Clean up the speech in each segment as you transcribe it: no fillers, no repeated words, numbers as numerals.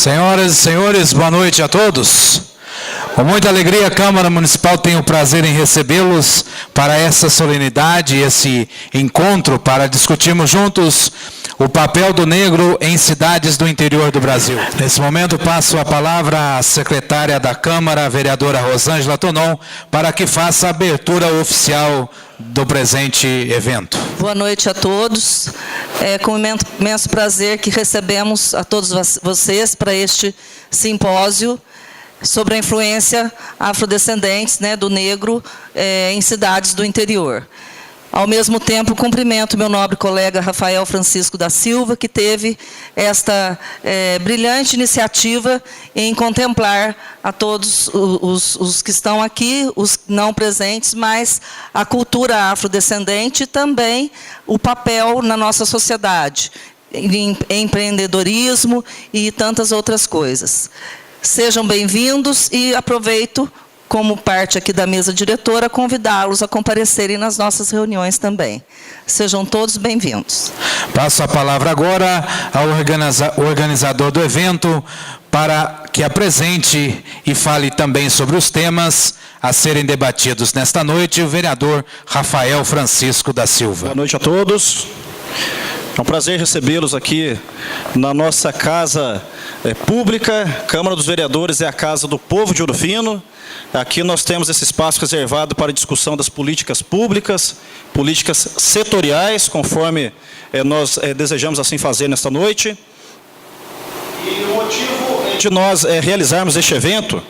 Senhoras e senhores, boa noite a todos. Com muita alegria, a Câmara Municipal tem o prazer em recebê-los para essa solenidade, esse encontro, para discutirmos juntos o papel do negro em cidades do interior do Brasil. Nesse momento, passo a palavra à secretária da Câmara, a vereadora Rosângela Tonon, para que faça a abertura oficial do presente evento. Boa noite a todos. É com imenso prazer que recebemos a todos vocês para este simpósio sobre a influência afrodescendentes, do negro em cidades do interior. Ao mesmo tempo, cumprimento meu nobre colega Rafael Francisco da Silva, que teve esta brilhante iniciativa em contemplar a todos os que estão aqui, os não presentes, mas a cultura afrodescendente e também o papel na nossa sociedade, em empreendedorismo e tantas outras coisas. Sejam bem-vindos e aproveito, como parte aqui da mesa diretora, convidá-los a comparecerem nas nossas reuniões também. Sejam todos bem-vindos. Passo a palavra agora ao organizador do evento para que apresente e fale também sobre os temas a serem debatidos nesta noite, o vereador Rafael Francisco da Silva. Boa noite a todos. É um prazer recebê-los aqui na nossa casa pública. Câmara dos Vereadores é a casa do povo de Ouro Fino. Aqui nós temos esse espaço reservado para a discussão das políticas públicas, políticas setoriais, conforme nós desejamos assim fazer nesta noite. E o motivo de nós realizarmos este evento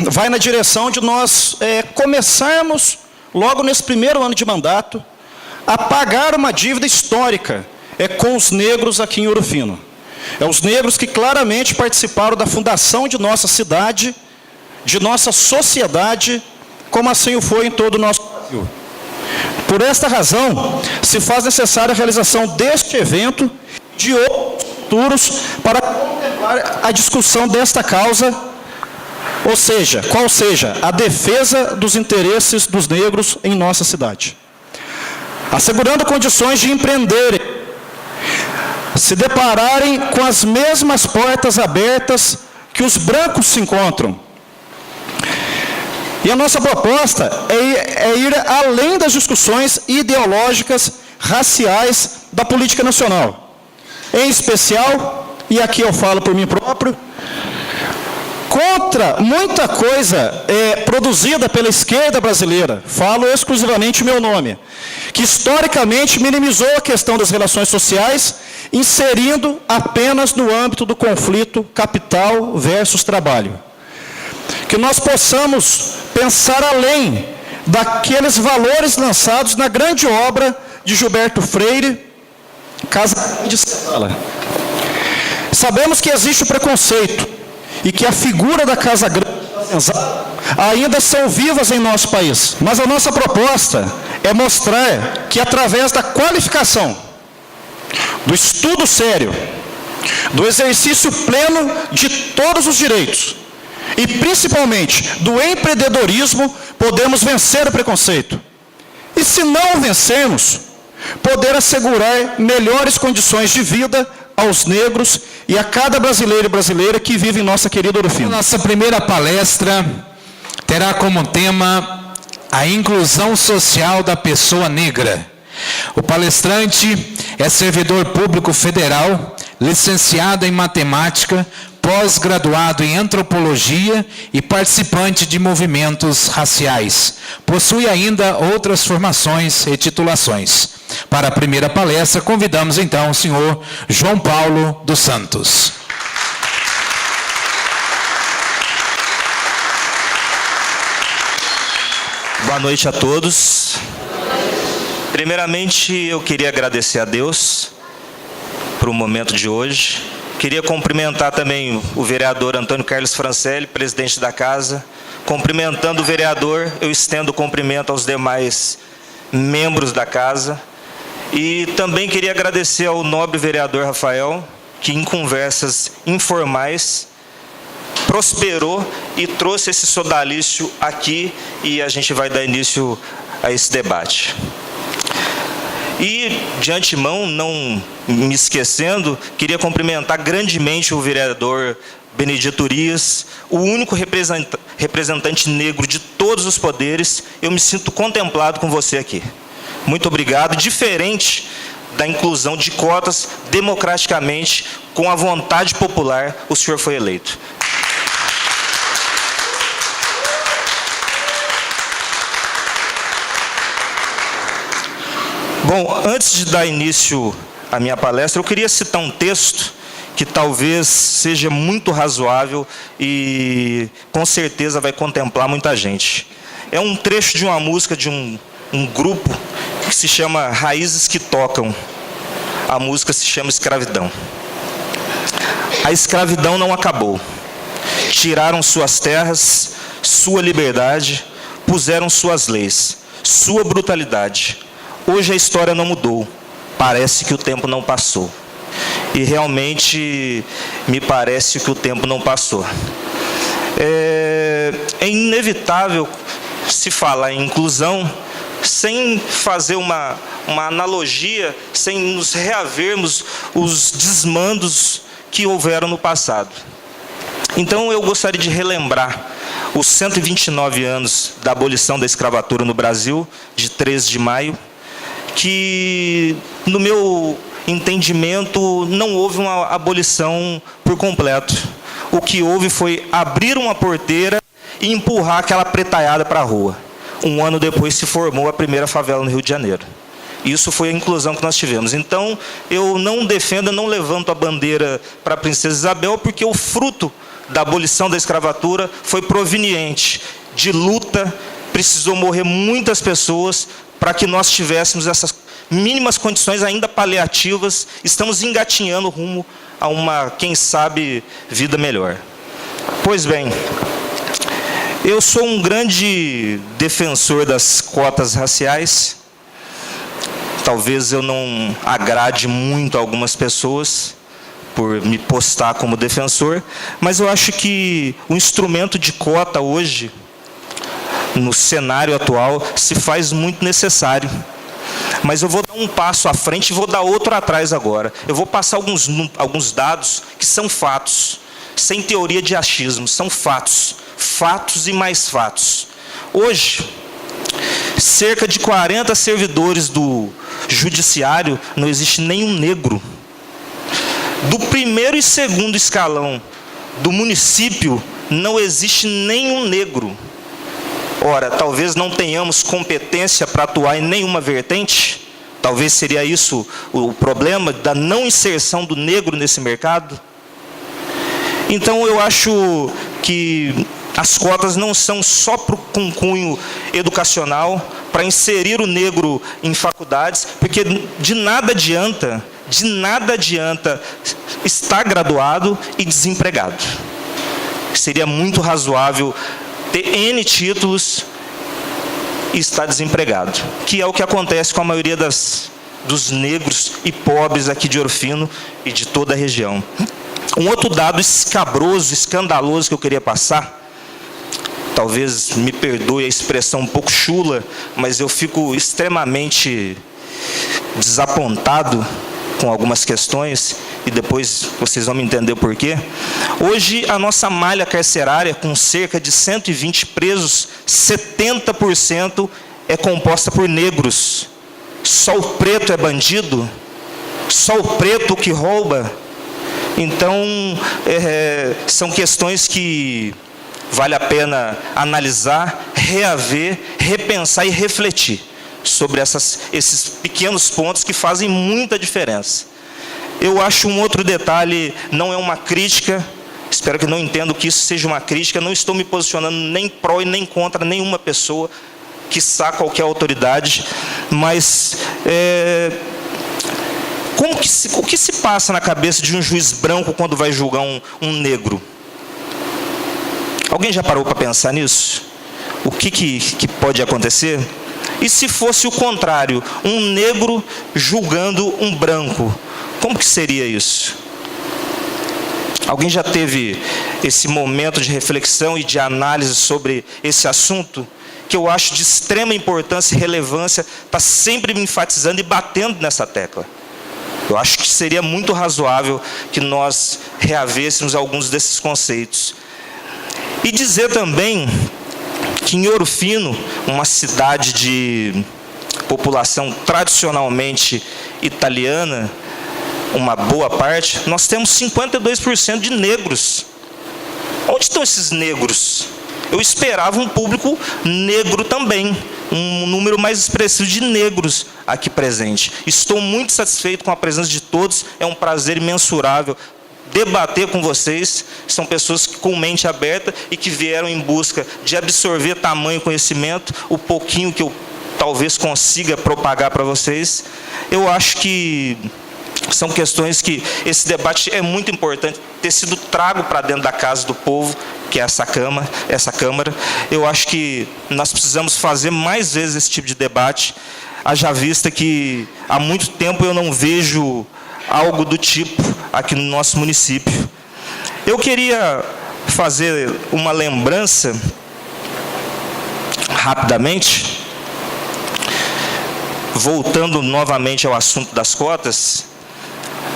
vai na direção de nós começarmos, logo nesse primeiro ano de mandato, a pagar uma dívida histórica com os negros aqui em Ouro Fino. Os negros que claramente participaram da fundação de nossa cidade, de nossa sociedade, como assim o foi em todo o nosso Brasil. Por esta razão, se faz necessária a realização deste evento e de outros futuros para contemplar a discussão desta causa, qual seja a defesa dos interesses dos negros em nossa cidade. Assegurando condições de empreenderem, se depararem com as mesmas portas abertas que os brancos se encontram. E a nossa proposta é ir além das discussões ideológicas, raciais da política nacional. Em especial, e aqui eu falo por mim próprio, contra muita coisa produzida pela esquerda brasileira, falo exclusivamente o meu nome, que historicamente minimizou a questão das relações sociais, inserindo apenas no âmbito do conflito capital versus trabalho. Que nós possamos pensar além daqueles valores lançados na grande obra de Gilberto Freire, Casa Grande e Senzala. Sabemos que existe o preconceito e que a figura da Casa Grande e Senzala ainda são vivas em nosso país. Mas a nossa proposta é mostrar que através da qualificação, do estudo sério, do exercício pleno de todos os direitos e principalmente do empreendedorismo, podemos vencer o preconceito. E se não vencermos, poder assegurar melhores condições de vida aos negros e a cada brasileiro e brasileira que vive em nossa querida Ouro Fino. Nossa primeira palestra terá como tema a inclusão social da pessoa negra. O palestrante é servidor público federal, licenciado em matemática, pós-graduado em antropologia e participante de movimentos raciais. Possui ainda outras formações e titulações. Para a primeira palestra, convidamos então o senhor João Paulo dos Santos. Boa noite a todos. Primeiramente, eu queria agradecer a Deus por o momento de hoje. Queria cumprimentar também o vereador Antônio Carlos Francelli, presidente da casa. Cumprimentando o vereador, eu estendo o cumprimento aos demais membros da casa. E também queria agradecer ao nobre vereador Rafael, que em conversas informais prosperou e trouxe esse sodalício aqui, e a gente vai dar início a esse debate. E, de antemão, não me esquecendo, queria cumprimentar grandemente o vereador Benedito Urias, o único representante negro de todos os poderes. Eu me sinto contemplado com você aqui. Muito obrigado. Diferente da inclusão de cotas, democraticamente, com a vontade popular, o senhor foi eleito. Bom, antes de dar início à minha palestra, eu queria citar um texto que talvez seja muito razoável e com certeza vai contemplar muita gente. É um trecho de uma música de um grupo que se chama Raízes que Tocam. A música se chama Escravidão. A escravidão não acabou. Tiraram suas terras, sua liberdade, puseram suas leis, sua brutalidade. Hoje a história não mudou, parece que o tempo não passou. E realmente me parece que o tempo não passou. É inevitável se falar em inclusão sem fazer uma analogia, sem nos reavermos os desmandos que houveram no passado. Então eu gostaria de relembrar os 129 anos da abolição da escravatura no Brasil, de 13 de maio, que, no meu entendimento, não houve uma abolição por completo. O que houve foi abrir uma porteira e empurrar aquela pretaiada para a rua. Um ano depois se formou a primeira favela no Rio de Janeiro. Isso foi a inclusão que nós tivemos. Então, eu não defendo, não levanto a bandeira para a Princesa Isabel, porque o fruto da abolição da escravatura foi proveniente de luta, precisou morrer muitas pessoas para que nós tivéssemos essas mínimas condições ainda paliativas. Estamos engatinhando rumo a uma, quem sabe, vida melhor. Pois bem, eu sou um grande defensor das cotas raciais. Talvez eu não agrade muito a algumas pessoas por me postar como defensor, mas eu acho que o instrumento de cota hoje, no cenário atual, se faz muito necessário. Mas eu vou dar um passo à frente e vou dar outro atrás agora. Eu vou passar alguns dados que são fatos, sem teoria de achismo, são fatos. Fatos e mais fatos. Hoje, cerca de 40 servidores do judiciário, não existe nenhum negro. Do primeiro e segundo escalão do município, não existe nenhum negro. Ora, talvez não tenhamos competência para atuar em nenhuma vertente. Talvez seria isso o problema da não inserção do negro nesse mercado. Então, eu acho que as cotas não são só com cunho educacional, para inserir o negro em faculdades, porque de nada adianta estar graduado e desempregado. Seria muito razoável ter N títulos e estar desempregado, que é o que acontece com a maioria dos negros e pobres aqui de Ouro Fino e de toda a região. Um outro dado escabroso, escandaloso que eu queria passar, talvez me perdoe a expressão um pouco chula, mas eu fico extremamente desapontado com algumas questões, e depois vocês vão me entender o porquê. Hoje, a nossa malha carcerária, com cerca de 120 presos, 70% é composta por negros. Só o preto é bandido? Só o preto que rouba? Então, são questões que vale a pena analisar, reaver, repensar e refletir sobre esses pequenos pontos que fazem muita diferença. Eu acho um outro detalhe, não é uma crítica, espero que não entendam que isso seja uma crítica, não estou me posicionando nem pró e nem contra nenhuma pessoa, quiçá qualquer autoridade, mas o que se passa na cabeça de um juiz branco quando vai julgar um negro? Alguém já parou para pensar nisso? O que pode acontecer? E se fosse o contrário, um negro julgando um branco, como que seria isso? Alguém já teve esse momento de reflexão e de análise sobre esse assunto? que eu acho de extrema importância e relevância estar sempre me enfatizando e batendo nessa tecla. Eu acho que seria muito razoável que nós reavêssemos alguns desses conceitos. E dizer também que em Ouro Fino, uma cidade de população tradicionalmente italiana, uma boa parte, nós temos 52% de negros. Onde estão esses negros? Eu esperava um público negro também, um número mais expressivo de negros aqui presente. Estou muito satisfeito com a presença de todos, é um prazer imensurável debater com vocês. São pessoas com mente aberta e que vieram em busca de absorver tamanho conhecimento, o pouquinho que eu talvez consiga propagar para vocês. Eu acho que são questões que esse debate é muito importante ter sido trago para dentro da casa do povo, que é essa Câmara. Eu acho que nós precisamos fazer mais vezes esse tipo de debate, haja vista que há muito tempo eu não vejo algo do tipo aqui no nosso município. Eu queria fazer uma lembrança, rapidamente, voltando novamente ao assunto das cotas.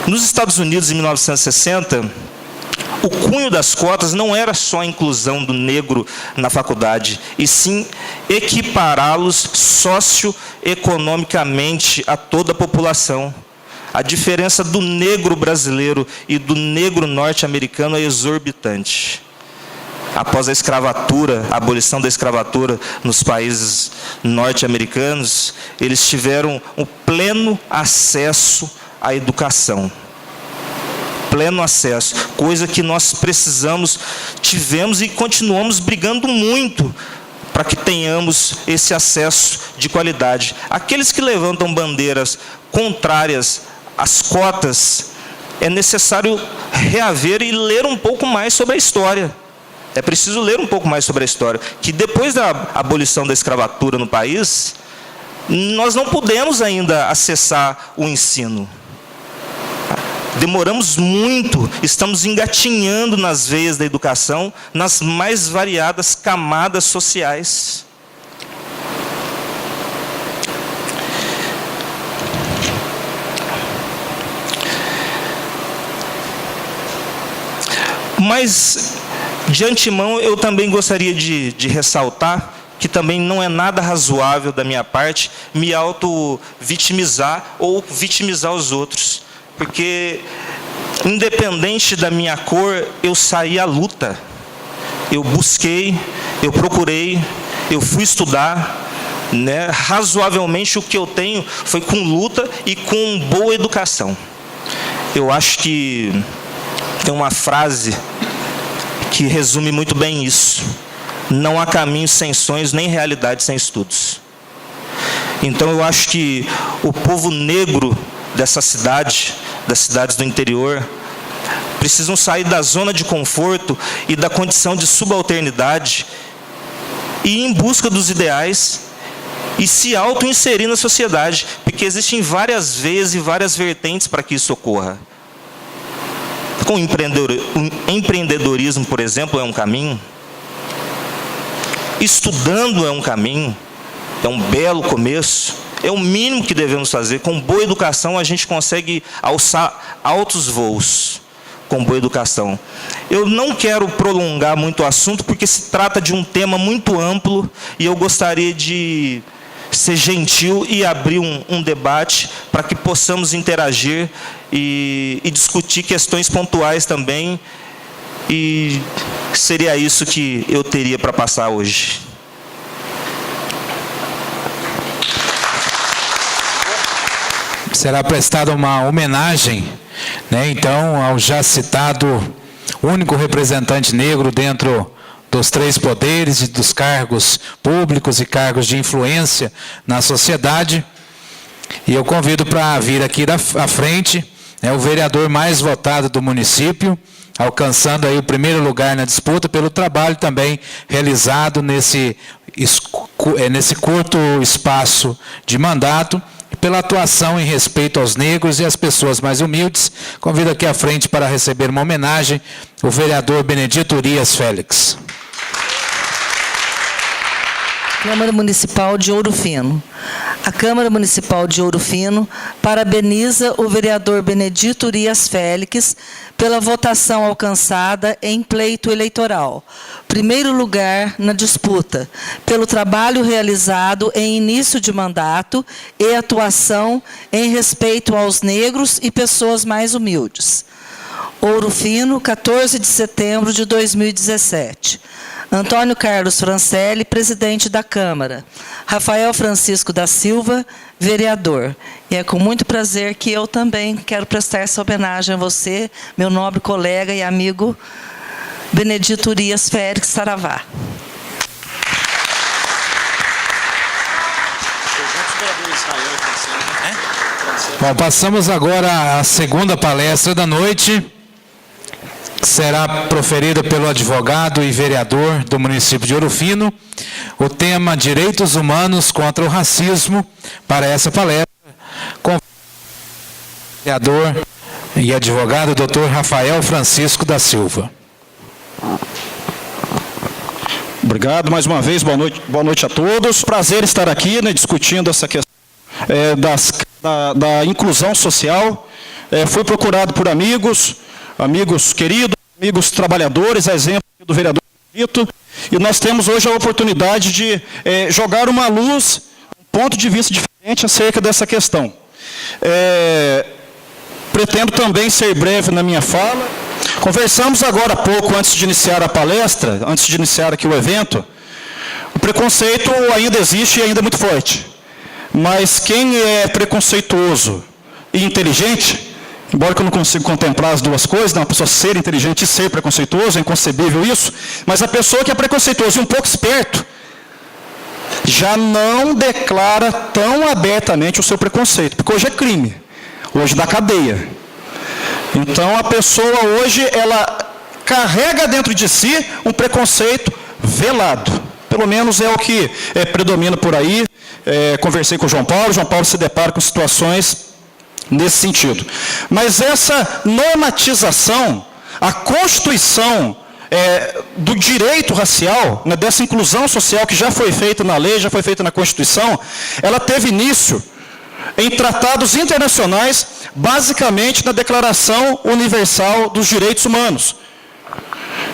Nos Estados Unidos, em 1960, o cunho das cotas não era só a inclusão do negro na faculdade, e sim equipará-los socioeconomicamente a toda a população. A diferença do negro brasileiro e do negro norte-americano é exorbitante. Após a escravatura, a abolição da escravatura nos países norte-americanos, eles tiveram o pleno acesso à educação. Pleno acesso, coisa que nós tivemos e continuamos brigando muito para que tenhamos esse acesso de qualidade. Aqueles que levantam bandeiras contrárias às cotas, é necessário reaver e ler um pouco mais sobre a história. É preciso ler um pouco mais sobre a história, que depois da abolição da escravatura no país, nós não pudemos ainda acessar o ensino. Demoramos muito, estamos engatinhando nas veias da educação, nas mais variadas camadas sociais. Mas, de antemão, eu também gostaria de ressaltar que também não é nada razoável da minha parte me auto-vitimizar ou vitimizar os outros. Porque, independente da minha cor, eu saí à luta. Eu busquei, eu procurei, eu fui estudar. Razoavelmente, o que eu tenho foi com luta e com boa educação. Eu acho que tem uma frase que resume muito bem isso. Não há caminho sem sonhos, nem realidade sem estudos. Então, eu acho que o povo negro dessa cidade, das cidades do interior, precisam sair da zona de conforto e da condição de subalternidade e ir em busca dos ideais e se auto-inserir na sociedade, porque existem várias veias e várias vertentes para que isso ocorra. O empreendedorismo, por exemplo, é um caminho. Estudando é um caminho, é um belo começo. É o mínimo que devemos fazer. Com boa educação, a gente consegue alçar altos voos. Com boa educação. Eu não quero prolongar muito o assunto, porque se trata de um tema muito amplo, e eu gostaria de ser gentil e abrir um debate para que possamos interagir e discutir questões pontuais também. E seria isso que eu teria para passar hoje. Será prestada uma homenagem, então, ao já citado único representante negro dentro dos 3 poderes e dos cargos públicos e cargos de influência na sociedade. E eu convido para vir aqui à frente o vereador mais votado do município, alcançando aí o primeiro lugar na disputa pelo trabalho também realizado nesse curto espaço de mandato, pela atuação em respeito aos negros e às pessoas mais humildes. Convido aqui à frente para receber uma homenagem o vereador Benedito Urias Félix. Câmara Municipal de Ouro Fino. A Câmara Municipal de Ouro Fino parabeniza o vereador Benedito Urias Félix pela votação alcançada em pleito eleitoral. Primeiro lugar na disputa, pelo trabalho realizado em início de mandato e atuação em respeito aos negros e pessoas mais humildes. Ouro Fino, 14 de setembro de 2017. Antônio Carlos Francelli, presidente da Câmara. Rafael Francisco da Silva, vereador. E é com muito prazer que eu também quero prestar essa homenagem a você, meu nobre colega e amigo Benedito Urias Félix Saravá. Bom, passamos agora à segunda palestra da noite, que será proferida pelo advogado e vereador do município de Ouro Fino. O tema Direitos Humanos contra o Racismo. Para essa palestra, com o vereador e advogado Dr. Rafael Francisco da Silva. Obrigado mais uma vez, boa noite a todos. Prazer estar aqui, né, discutindo essa questão da inclusão social. Fui procurado por amigos queridos, amigos trabalhadores, a exemplo do vereador Benedito, e nós temos hoje a oportunidade de jogar uma luz, um ponto de vista diferente acerca dessa questão. Pretendo também ser breve na minha fala. Conversamos agora há pouco, antes de iniciar a palestra, antes de iniciar aqui o evento, o preconceito ainda existe e ainda é muito forte. Mas quem é preconceituoso e inteligente, embora que eu não consiga contemplar as duas coisas, uma pessoa ser inteligente e ser preconceituoso, é inconcebível isso, mas a pessoa que é preconceituosa e um pouco esperto, já não declara tão abertamente o seu preconceito, porque hoje é crime, hoje dá cadeia. Então a pessoa hoje, ela carrega dentro de si um preconceito velado, pelo menos é o que predomina por aí. Conversei com o João Paulo se depara com situações nesse sentido. Mas essa normatização, a constituição do direito racial, né, dessa inclusão social que já foi feita na lei, já foi feita na Constituição, ela teve início em tratados internacionais, basicamente na Declaração Universal dos Direitos Humanos.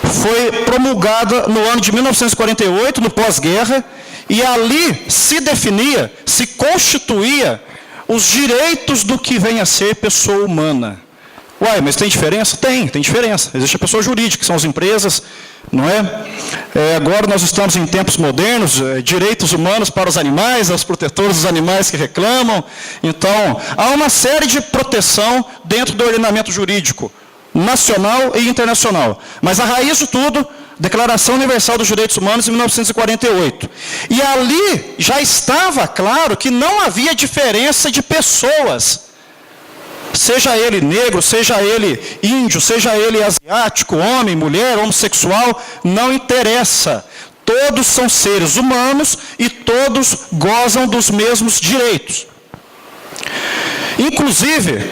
Foi promulgada no ano de 1948, no pós-guerra, e ali se definia, se constituía os direitos do que vem a ser pessoa humana. Uai, mas tem diferença? Tem diferença. Existe a pessoa jurídica, que são as empresas, não é? Agora nós estamos em tempos modernos, direitos humanos para os animais, os protetores dos animais que reclamam. Então, há uma série de proteção dentro do ordenamento jurídico, nacional e internacional. Mas a raiz de tudo, Declaração Universal dos Direitos Humanos, em 1948. E ali já estava claro que não havia diferença de pessoas. Seja ele negro, seja ele índio, seja ele asiático, homem, mulher, homossexual, não interessa. Todos são seres humanos e todos gozam dos mesmos direitos. Inclusive,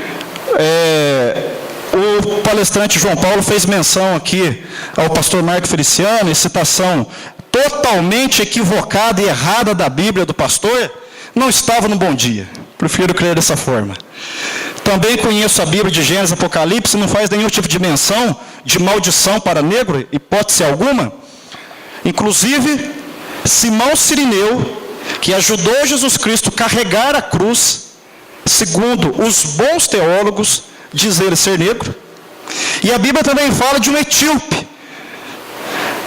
o palestrante João Paulo fez menção aqui ao pastor Marco Feliciano, em citação totalmente equivocada e errada da Bíblia do pastor, não estava no Bom Dia. Prefiro crer dessa forma. Também conheço a Bíblia de Gênesis e Apocalipse, não faz nenhum tipo de menção de maldição para negro, hipótese alguma. Inclusive, Simão Cirineu, que ajudou Jesus Cristo a carregar a cruz, segundo os bons teólogos, diz ele ser negro. E a Bíblia também fala de um etíope,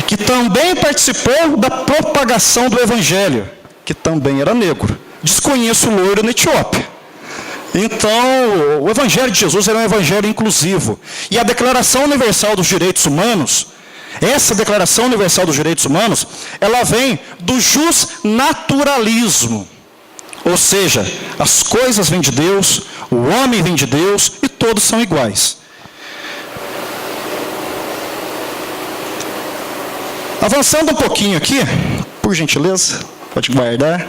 que também participou da propagação do Evangelho, que também era negro. Desconheço o loiro na Etiópia. Então, o Evangelho de Jesus era um Evangelho inclusivo. E a Declaração Universal dos Direitos Humanos, essa Declaração Universal dos Direitos Humanos, ela vem do justnaturalismo. Ou seja, as coisas vêm de Deus, o homem vem de Deus e todos são iguais. Avançando um pouquinho aqui, por gentileza, pode guardar.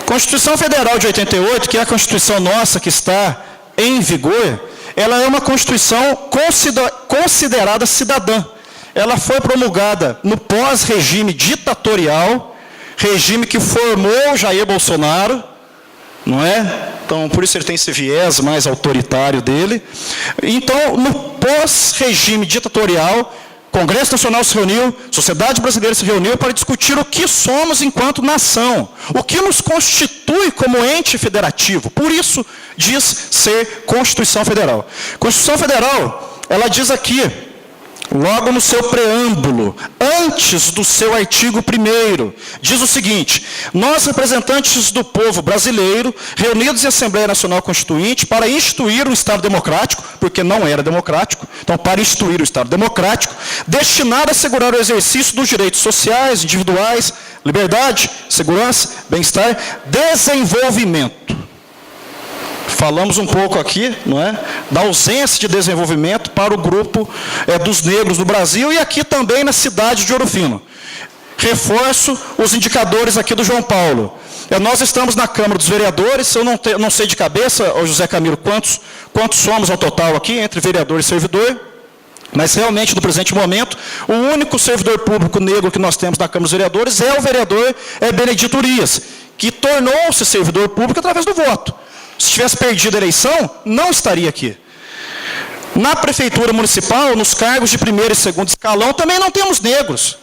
Constituição Federal de 88, que é a Constituição nossa que está em vigor, ela é uma Constituição considerada cidadã. Ela foi promulgada no pós-regime ditatorial, regime que formou Jair Bolsonaro, não é? Então, por isso ele tem esse viés mais autoritário dele. Então, no pós-regime ditatorial, Congresso Nacional se reuniu, sociedade brasileira se reuniu para discutir o que somos enquanto nação, o que nos constitui como ente federativo. Por isso, diz ser Constituição Federal. Constituição Federal, ela diz aqui, logo no seu preâmbulo, antes do seu artigo 1º, diz o seguinte: nós, representantes do povo brasileiro, reunidos em Assembleia Nacional Constituinte, para instituir um Estado democrático, porque não era democrático, então para instituir o Estado democrático, destinado a assegurar o exercício dos direitos sociais, individuais, liberdade, segurança, bem-estar, desenvolvimento. Falamos um pouco aqui, não é, da ausência de desenvolvimento para o grupo dos negros do Brasil e aqui também na cidade de Ouro Fino. Reforço os indicadores aqui do João Paulo. Nós estamos na Câmara dos Vereadores, eu não sei de cabeça, José Camilo, quantos somos ao total aqui, entre vereador e servidor, mas realmente, no presente momento, o único servidor público negro que nós temos na Câmara dos Vereadores é o vereador Benedito Urias, que tornou-se servidor público através do voto. Se tivesse perdido a eleição, não estaria aqui. Na Prefeitura Municipal, nos cargos de primeiro e segundo escalão, também não temos negros.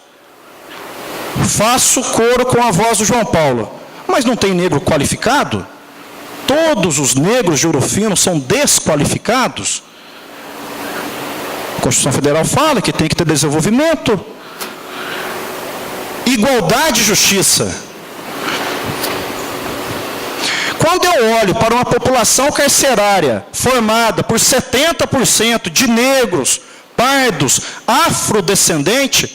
Faço coro com a voz do João Paulo. Mas não tem negro qualificado? Todos os negros de Ouro Fino são desqualificados? A Constituição Federal fala que tem que ter desenvolvimento. Igualdade e justiça. Quando eu olho para uma população carcerária formada por 70% de negros, pardos, afrodescendentes,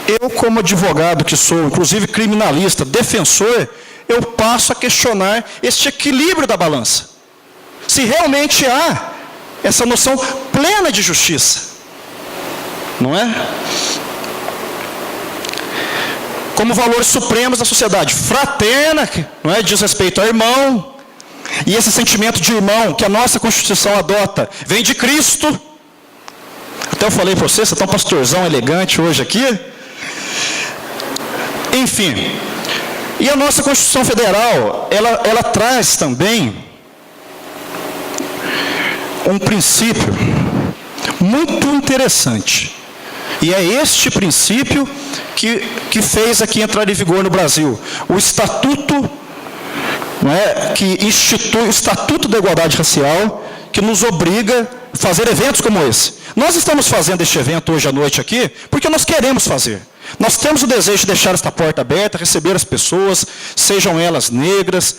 eu, como advogado que sou, inclusive criminalista, defensor, eu passo a questionar este equilíbrio da balança. Se realmente há essa noção plena de justiça, não é? Como valores supremos da sociedade, fraterna, não é, diz respeito ao irmão, e esse sentimento de irmão que a nossa Constituição adota, vem de Cristo. Até eu falei para você está um pastorzão elegante hoje aqui. Enfim, e a nossa Constituição Federal, ela traz também um princípio muito interessante, e é este princípio que fez aqui entrar em vigor no Brasil, o Estatuto, não é, que institui o Estatuto da Igualdade Racial, que nos obriga a fazer eventos como esse. Nós estamos fazendo este evento hoje à noite aqui, porque nós queremos fazer. Nós temos o desejo de deixar esta porta aberta, receber as pessoas, sejam elas negras,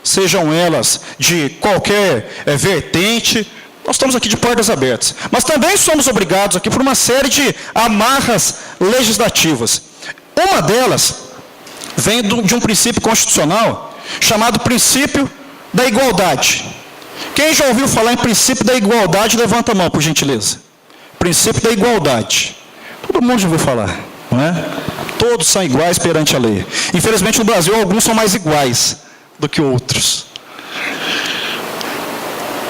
sejam elas de qualquer vertente. Nós estamos aqui de portas abertas. Mas também somos obrigados aqui por uma série de amarras legislativas. Uma delas vem de um princípio constitucional chamado princípio da igualdade. Quem já ouviu falar em princípio da igualdade, levanta a mão, por gentileza. Princípio da igualdade. Todo mundo já ouviu falar, não é? Todos são iguais perante a lei. Infelizmente, no Brasil, alguns são mais iguais do que outros.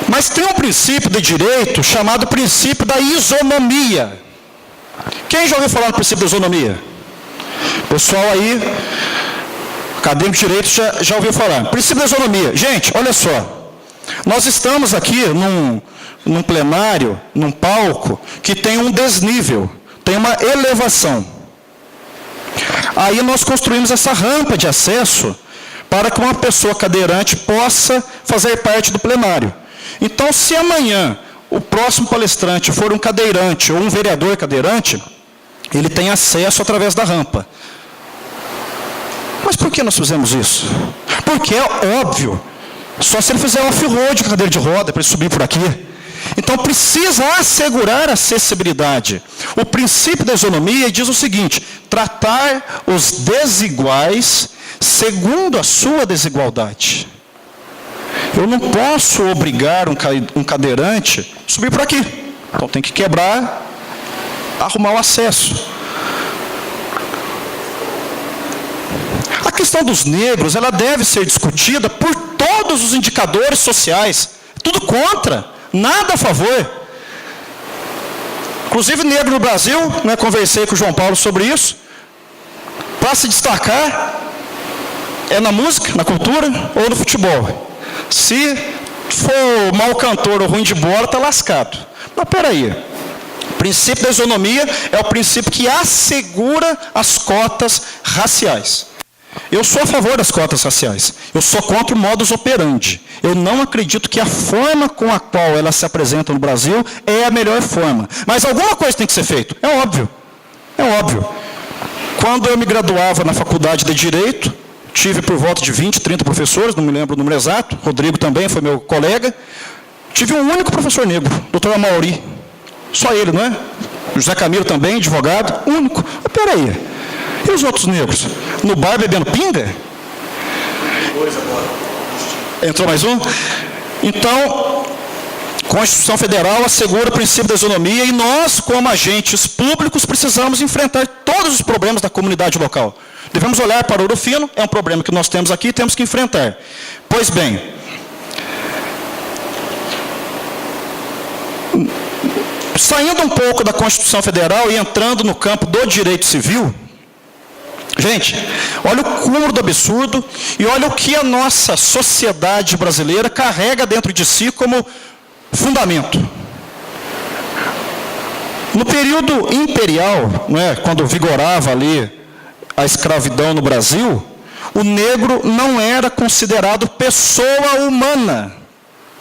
Mas tem um princípio de direito chamado princípio da isonomia. Quem já ouviu falar no princípio da isonomia? O pessoal aí, acadêmico de direito, já ouviu falar. Princípio da isonomia. Gente, olha só. Nós estamos aqui num plenário, num palco, que tem um desnível, tem uma elevação. Aí nós construímos essa rampa de acesso para que uma pessoa cadeirante possa fazer parte do plenário. Então, se amanhã o próximo palestrante for um cadeirante ou um vereador cadeirante, ele tem acesso através da rampa. Mas por que nós fizemos isso? Porque é óbvio, só se ele fizer off-road com cadeira de roda para ele subir por aqui. Então precisa assegurar a acessibilidade. O princípio da isonomia diz o seguinte: tratar os desiguais segundo a sua desigualdade. Eu não posso obrigar um cadeirante a subir por aqui. Então tem que quebrar, arrumar o acesso. A questão dos negros, ela deve ser discutida por todos os indicadores sociais. Tudo contra, nada a favor. Inclusive negro no Brasil, né, conversei com o João Paulo sobre isso. para se destacar é na música, na cultura ou no futebol. Se for mau cantor ou ruim de bola, está lascado. Mas peraí, o princípio da isonomia é o princípio que assegura as cotas raciais. Eu sou a favor das cotas raciais. Eu sou contra o modus operandi. Eu não acredito que a forma com a qual elas se apresentam no Brasil é a melhor forma. Mas alguma coisa tem que ser feita. É óbvio. É óbvio. Quando eu me graduava na faculdade de Direito, tive por volta de 20, 30 professores, não me lembro o número exato. Rodrigo também foi meu colega. Tive um único professor negro, Dr. Amauri. Só ele, não é? José Camilo também, advogado, único. Mas peraí. E os outros negros? No bar bebendo pinga? Entrou mais um? Então, a Constituição Federal assegura o princípio da isonomia e nós, como agentes públicos, precisamos enfrentar todos os problemas da comunidade local. Devemos olhar para Ouro Fino, é um problema que nós temos aqui e temos que enfrentar. Pois bem, saindo um pouco da Constituição Federal e entrando no campo do direito civil, gente, olha o cúmulo do absurdo e olha o que a nossa sociedade brasileira carrega dentro de si como fundamento. No período imperial, quando vigorava ali a escravidão no Brasil, o negro não era considerado pessoa humana.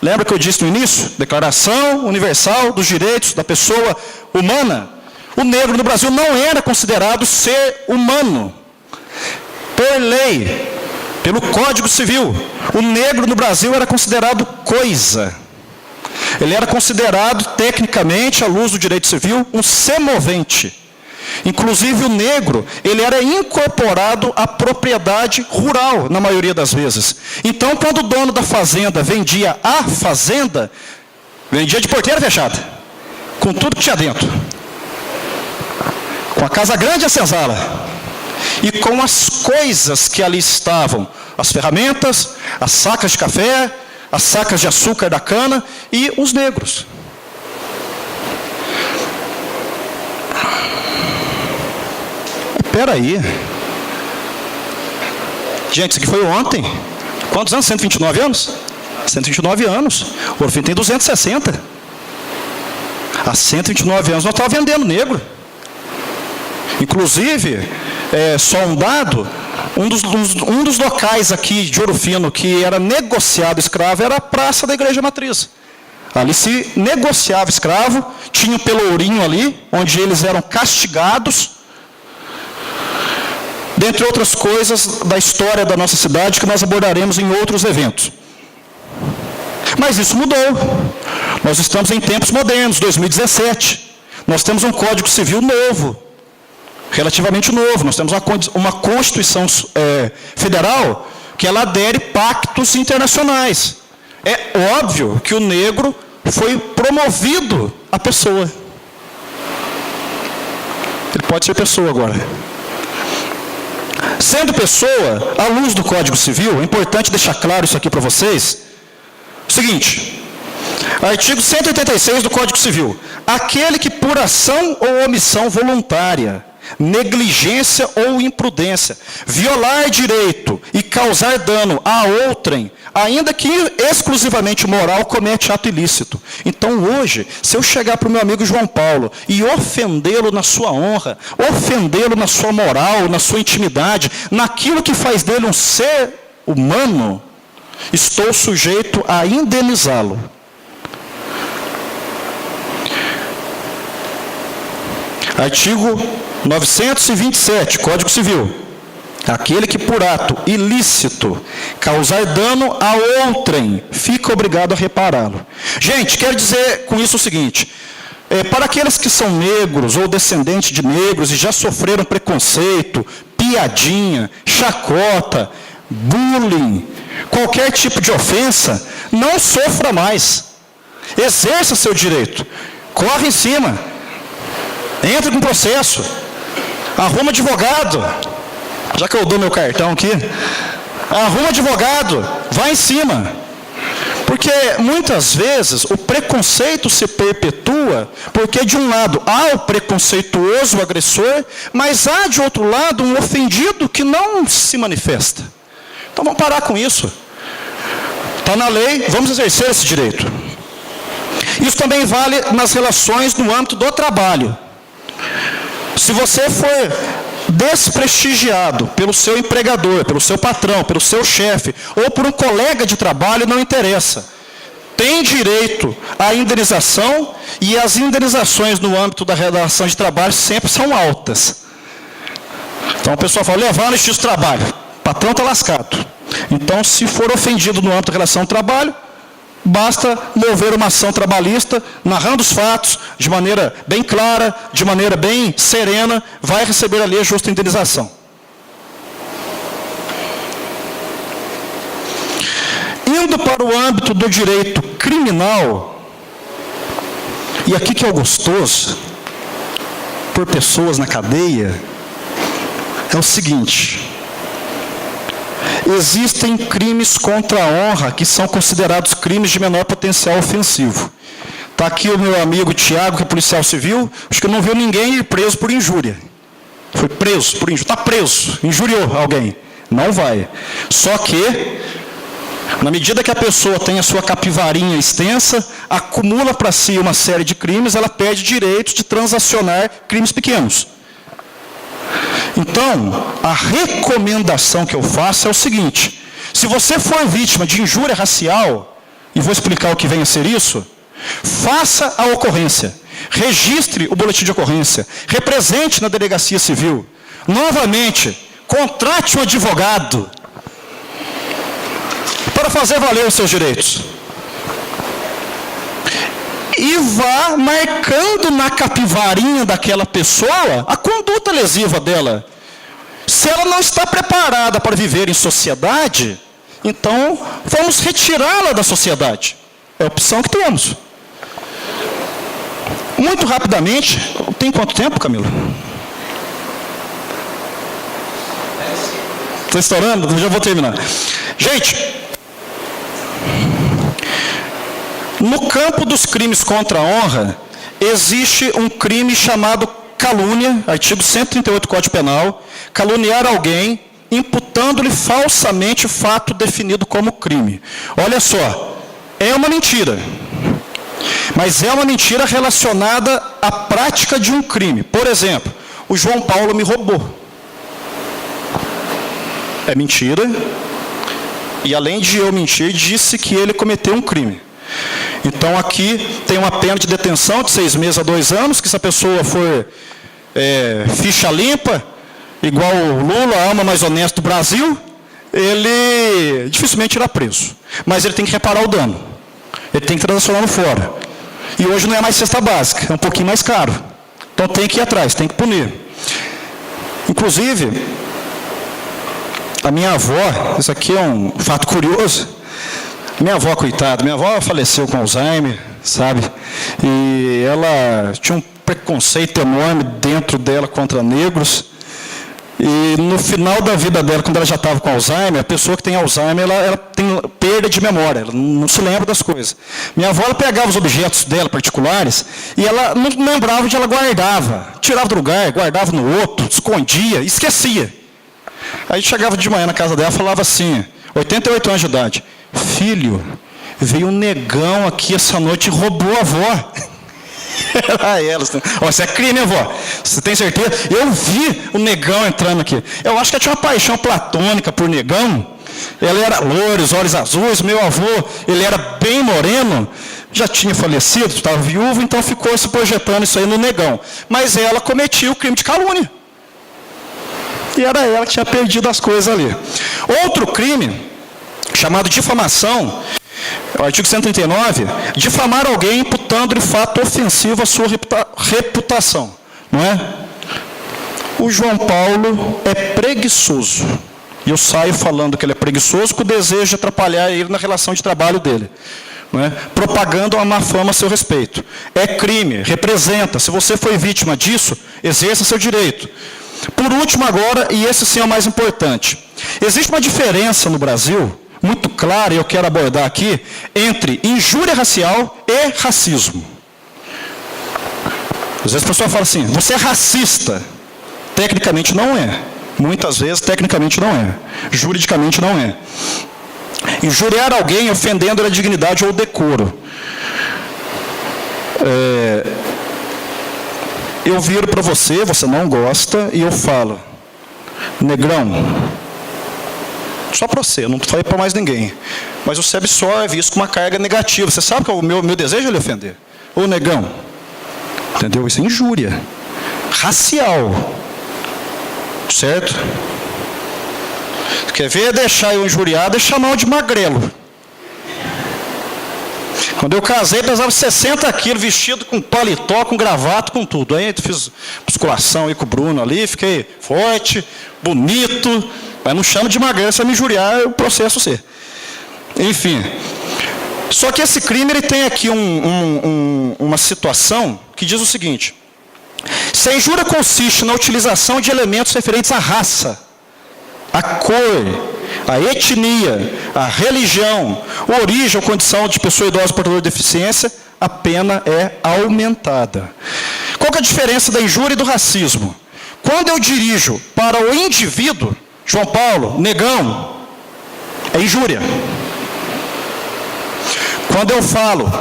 Lembra que eu disse no início? Declaração Universal dos Direitos da Pessoa Humana. O negro no Brasil não era considerado ser humano. Por lei, pelo Código Civil, o negro no Brasil era considerado coisa. Ele era considerado, tecnicamente, à luz do direito civil, um semovente. Inclusive, o negro, ele era incorporado à propriedade rural, na maioria das vezes. Então, quando o dono da fazenda vendia a fazenda, vendia de porteira fechada, com tudo que tinha dentro. Com a casa grande e a senzala. E com as coisas que ali estavam, as ferramentas, as sacas de café, as sacas de açúcar da cana e os negros. Espera aí. Gente, isso aqui foi ontem. Quantos anos? 129 anos? 129 anos. O Ouro Fino tem 260. Há 129 anos nós estávamos vendendo negro. Inclusive, só um dado, um dos locais aqui de Ouro Fino que era negociado escravo era a Praça da Igreja Matriz. Ali se negociava escravo, tinha um pelourinho ali, onde eles eram castigados, dentre outras coisas da história da nossa cidade que nós abordaremos em outros eventos. Mas isso mudou. Nós estamos em tempos modernos, 2017. Nós temos um Código Civil novo. Relativamente novo, nós temos uma Constituição Federal que ela adere pactos internacionais. É óbvio que o negro foi promovido a pessoa. Ele pode ser pessoa agora. Sendo pessoa, à luz do Código Civil, é importante deixar claro isso aqui para vocês. O seguinte, artigo 186 do Código Civil. Aquele que por ação ou omissão voluntária, negligência ou imprudência, violar direito e causar dano a outrem, ainda que exclusivamente moral, comete ato ilícito. Então hoje, se eu chegar para o meu amigo João Paulo e ofendê-lo na sua honra, ofendê-lo na sua moral, na sua intimidade, naquilo que faz dele um ser humano, estou sujeito a indenizá-lo. Artigo 927, Código Civil. Aquele que por ato ilícito causar dano a outrem, fica obrigado a repará-lo. Gente, quero dizer com isso o seguinte, para aqueles que são negros ou descendentes de negros e já sofreram preconceito, piadinha, chacota, bullying, qualquer tipo de ofensa, não sofra mais. Exerça seu direito. Corre em cima. Entra com processo. Arruma advogado. Já que eu dou meu cartão aqui. Arruma advogado. Vai em cima. Porque Porque, muitas vezes, o preconceito se perpetua porque, de um lado, há o preconceituoso agressor, mas há, de outro lado, um ofendido que não se manifesta. Então, vamos parar com isso. Está na lei, vamos exercer esse direito. Isso também vale nas relações no âmbito do trabalho. Se você for desprestigiado pelo seu empregador, pelo seu patrão, pelo seu chefe, ou por um colega de trabalho, não interessa. Tem direito à indenização, e as indenizações no âmbito da relação de trabalho sempre são altas. Então a pessoa fala, levar no X trabalho, o patrão está lascado. Então, se for ofendido no âmbito da relação de trabalho, basta mover uma ação trabalhista, narrando os fatos, de maneira bem clara, de maneira bem serena, vai receber ali a justa indenização. Indo para o âmbito do direito criminal, e aqui que é o gostoso, por pessoas na cadeia, é o seguinte: existem crimes contra a honra que são considerados crimes de menor potencial ofensivo. Está aqui o meu amigo Tiago, que é policial civil, acho que não viu ninguém ir preso por injúria. Foi preso por injúria, está preso, injuriou alguém. Não vai. Só que, na medida que a pessoa tem a sua capivarinha extensa, acumula para si uma série de crimes, ela perde direitos de transacionar crimes pequenos. Então, a recomendação que eu faço é o seguinte: se você for vítima de injúria racial, e vou explicar o que vem a ser isso, faça a ocorrência, registre o boletim de ocorrência, represente na delegacia civil, novamente, contrate um advogado para fazer valer os seus direitos. E vá marcando na capivarinha daquela pessoa a conduta lesiva dela. Se ela não está preparada para viver em sociedade, então vamos retirá-la da sociedade. É a opção que temos. Muito rapidamente, tem quanto tempo, Camilo? Estou estourando? Já vou terminar. Gente, no campo dos crimes contra a honra, existe um crime chamado calúnia, artigo 138 do Código Penal, caluniar alguém, imputando-lhe falsamente fato definido como crime. Olha só, é uma mentira, mas é uma mentira relacionada à prática de um crime. Por exemplo, o João Paulo me roubou. É mentira, e além de eu mentir, disse que ele cometeu um crime. Então aqui tem uma pena de detenção de 6 meses a 2 anos, que se a pessoa for ficha limpa, igual o Lula, a alma mais honesta do Brasil, ele dificilmente irá preso. Mas ele tem que reparar o dano. Ele tem que transacionar no fora. E hoje não é mais cesta básica, é um pouquinho mais caro. Então tem que ir atrás, tem que punir. Inclusive, a minha avó, isso aqui é um fato curioso, minha avó, coitada, minha avó faleceu com Alzheimer, sabe? E ela tinha um preconceito enorme dentro dela contra negros. E no final da vida dela, quando ela já estava com Alzheimer, a pessoa que tem Alzheimer, ela tem perda de memória, ela não se lembra das coisas. Minha avó, ela pegava os objetos dela particulares e ela não lembrava onde ela guardava. Tirava do lugar, guardava no outro, escondia, esquecia. Aí chegava de manhã na casa dela e falava assim, 88 anos de idade: filho, veio um negão aqui essa noite e roubou a avó. Era ela. Ó, isso é crime, avó. Você tem certeza? Eu vi o negão entrando aqui. Eu acho que ela tinha uma paixão platônica por negão. Ela era loira, os olhos azuis. Meu avô, ele era bem moreno. Já tinha falecido, estava viúvo, então ficou se projetando isso aí no negão. Mas ela cometia o crime de calúnia. E era ela que tinha perdido as coisas ali. Outro crime, chamado difamação, o artigo 139, difamar alguém imputando-lhe fato ofensivo à sua reputação. Não é? O João Paulo é preguiçoso. E eu saio falando que ele é preguiçoso com o desejo de atrapalhar ele na relação de trabalho dele. Não é? Propagando uma má fama a seu respeito. É crime, representa. Se você foi vítima disso, exerça seu direito. Por último agora, e esse sim é o mais importante. Existe uma diferença no Brasil muito clara, e eu quero abordar aqui, entre injúria racial e racismo. Às vezes a pessoa fala assim, você é racista. Tecnicamente não é. Muitas vezes, tecnicamente não é. Juridicamente não é. Injuriar alguém ofendendo a dignidade ou decoro. Eu viro para você, você não gosta, e eu falo, negrão, só para você, não falei para mais ninguém, mas você absorve isso com uma carga negativa. Você sabe que o meu desejo é lhe ofender. Ô negão, entendeu? Isso é injúria racial, certo? Quer ver deixar eu injuriado e chamar de magrelo. Quando eu casei, pesava 60 quilos, vestido com paletó, com gravata, com tudo. Aí eu fiz musculação aí com o Bruno ali, fiquei forte, bonito, mas não chama de magrelo, se eu me injuriar, eu processo você. Enfim. Só que esse crime ele tem aqui uma situação que diz o seguinte: se a injúria consiste na utilização de elementos referentes à raça, à cor, à etnia, à religião, origem ou condição de pessoa idosa portadora de deficiência, a pena é aumentada. Qual que é a diferença da injúria e do racismo? Quando eu dirijo para o indivíduo, João Paulo, negão, é injúria. Quando eu falo,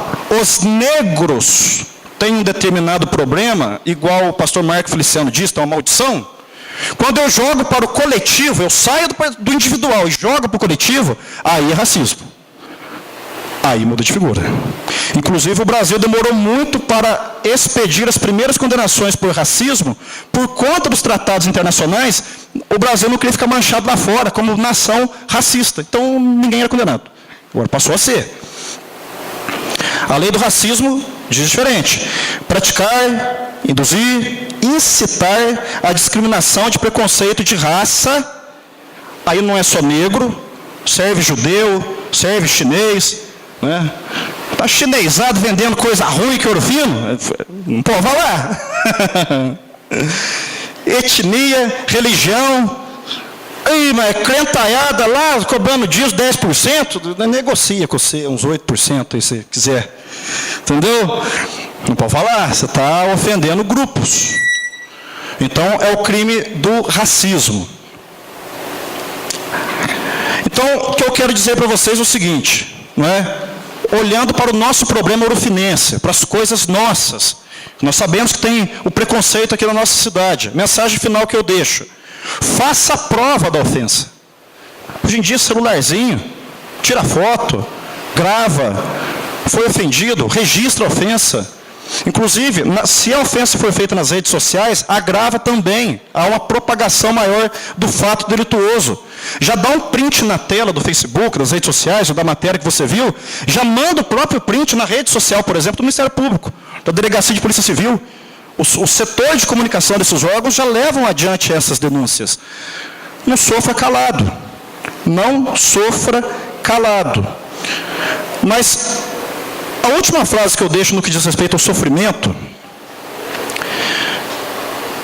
os negros têm um determinado problema, igual o pastor Marco Feliciano diz, tem uma maldição. Quando eu jogo para o coletivo, eu saio do individual e jogo para o coletivo, aí é racismo. Aí muda de figura. Inclusive o Brasil demorou muito para expedir as primeiras condenações por racismo, por conta dos tratados internacionais. O Brasil não queria ficar manchado lá fora como nação racista. Então ninguém era condenado. Agora passou a ser. A lei do racismo diz diferente. Praticar, induzir, incitar a discriminação de preconceito de raça. Aí não é só negro, serve judeu, serve chinês, né? Está chinesado vendendo coisa ruim que ouro fino. Não pode falar. Etnia, religião. Aí, mas crentaiada lá, cobrando dias 10%, negocia com você uns 8% aí, se quiser. Entendeu? Não pode falar, você está ofendendo grupos. Então, é o crime do racismo. Então, o que eu quero dizer para vocês é o seguinte, não é? Olhando para o nosso problema urufinense, para as coisas nossas. Nós sabemos que tem o preconceito aqui na nossa cidade. Mensagem final que eu deixo. Faça a prova da ofensa. Hoje em dia, celularzinho, tira foto, grava, foi ofendido, registra a ofensa. Inclusive, se a ofensa for feita nas redes sociais, agrava também. Há uma propagação maior do fato delituoso. Já dá um print na tela do Facebook, das redes sociais, ou da matéria que você viu, já manda o próprio print na rede social, por exemplo, do Ministério Público, da Delegacia de Polícia Civil. O setor de comunicação desses órgãos já levam adiante essas denúncias. Não sofra calado. Não sofra calado. Mas a última frase que eu deixo no que diz respeito ao sofrimento.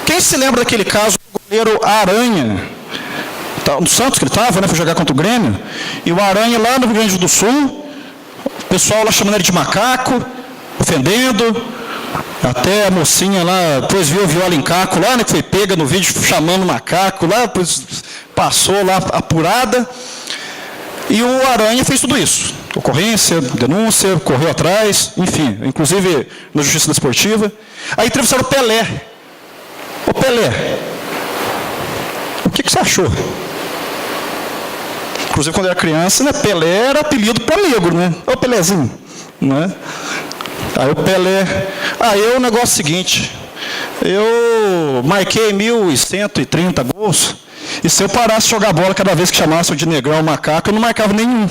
Quem se lembra daquele caso do goleiro Aranha? No Santos que ele estava, né? Foi jogar contra o Grêmio. E o Aranha lá no Rio Grande do Sul, o pessoal lá chamando ele de macaco, ofendendo. Até a mocinha lá, depois viu o viola em caco lá, né, que foi pega no vídeo chamando o macaco lá, depois passou lá apurada. E o Aranha fez tudo isso. Ocorrência, denúncia, correu atrás, enfim, inclusive na Justiça Desportiva. Aí entrevistaram o Pelé. Ô Pelé, o que você achou? Inclusive quando eu era criança, né, Pelé era apelido para negro, né? Ô Pelézinho, não é? Aí o Pelé, aí o negócio é o seguinte, eu marquei 1.130 gols, e se eu parasse de jogar bola cada vez que chamassem de negrão ou macaco, eu não marcava nenhum.